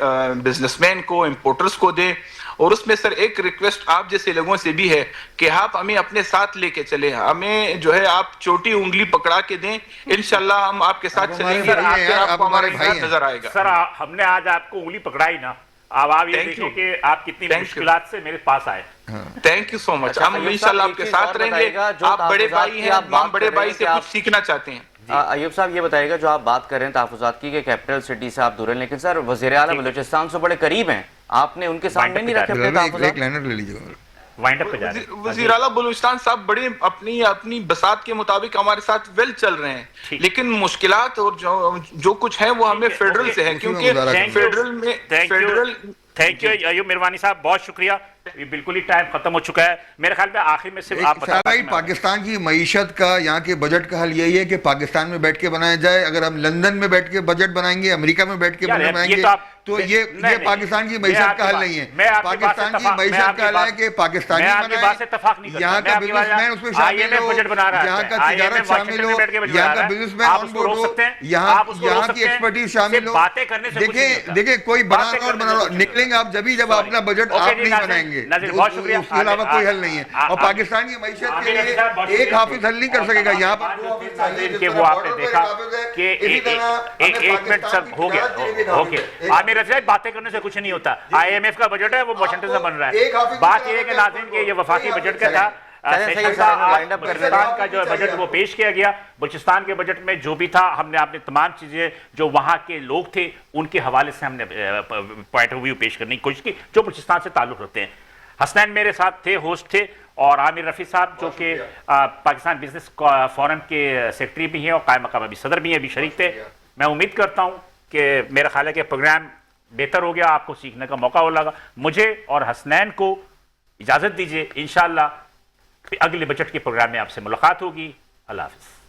بزنس مین کو, امپورٹرز کو دیں. اور اس میں سر ایک ریکویسٹ آپ جیسے لوگوں سے بھی ہے کہ آپ ہمیں اپنے ساتھ لے کے چلیں, ہمیں جو ہے آپ چھوٹی انگلی پکڑا کے دیں, انشاءاللہ ہم آپ کے ساتھ چلیں گے, آپ کو ہمارے ساتھ نظر آئے گا. سر ہم نے آج آپ کو انگلی پکڑائی نا, اب آپ یہ دیکھیں کہ آپ کتنی مشکلات سے میرے پاس آئے. تھینک یو سو مچ, ہم انشاءاللہ آپ کے ساتھ رہیں گے. آپ بڑے بھائی ہیں, ہم بڑے بھائی سے کچھ سیکھنا چاہتے ہیں. ایوب صاحب یہ بتائیے گا, جو آپ بات کر رہے ہیں تحفظات کی کہ کیپٹل سٹی سے آپ دور ہیں, لیکن سر وزیر اعلیٰ بلوچستان سے بڑے قریب ہیں, آپ نے ان کے سامنے نہیں رکھے اپنے تحفظات؟ وزیر اعلیٰ بلوچستان صاحب بڑے اپنی بساط کے مطابق ہمارے ساتھ ویل چل رہے ہیں, لیکن مشکلات اور جو کچھ ہیں وہ ہمیں فیڈرل سے ہیں, کیونکہ فیڈرل میں تھینک یو ایوب میروانی صاحب, بہت شکریہ. بالکل ہی ٹائم ختم ہو چکا ہے. میرے خیال میں آخر میں صرف آپ پاکستان کی معیشت کا, یہاں کے بجٹ کا حل یہی ہے کہ پاکستان میں بیٹھ کے بنایا جائے. اگر ہم لندن میں بیٹھ کے بجٹ بنائیں گے, امریکہ میں بیٹھ کے بجٹ بنائیں گے, تو یہ پاکستان کی معیشت کا حل نہیں ہے. پاکستان کی معیشت کا حل ہے کہ پاکستانی بنائیں, یہاں کا بزنس مین اس میں شامل ہو, یہاں کا تجارت شامل ہو, یہاں کا بزنس مین آن بورڈ ہو, یہاں کی ایکسپرٹیز شامل ہو. دیکھیں کوئی بنا اور بنا نکلیں گے آپ جب اپنا بجٹ آپ نہیں بنائیں گے, اس کے علاوہ کوئی حل نہیں ہے. اور پاکستان کی معیشت کے لیے ایک حافظ حل نہیں کر سکے گا. یہاں پر وہ آپ نے دیکھا کہ ایک منٹ سب ہو گیا, عامر رفیع باتیں کرنے سے کچھ نہیں ہوتا. IMF کا بجٹ ہے وہ واشنگٹن سے بن رہا ہے. بات یہ ہے کہ ناظرین کہ یہ وفاقی بجٹ کا تھا, بلوچستان کا جو بجٹ وہ پیش کیا گیا. بلوچستان کے بجٹ میں جو بھی تھا ہم نے آپ نے تمام چیزیں جو وہاں کے لوگ تھے ان کے حوالے سے ہم نے پوائنٹ آف ویو پیش کرنے کی کوشش کی جو بلوچستان سے تعلق رکھتے ہیں. حسنین میرے ساتھ تھے, ہوسٹ تھے, اور عامر رفیع صاحب جو کہ پاکستان بزنس فورم کے سیکرٹری بھی ہیں اور قائم مقام ابھی صدر بھی ہیں, ابھی شریک تھے. میں امید کرتا ہوں کہ میرا خیال ہے کہ پروگرام بہتر ہو گیا, آپ کو سیکھنے کا موقع ہو لگا. مجھے اور حسنین کو اجازت دیجیے, انشاءاللہ اگلے بجٹ کے پروگرام میں آپ سے ملاقات ہوگی. اللہ حافظ.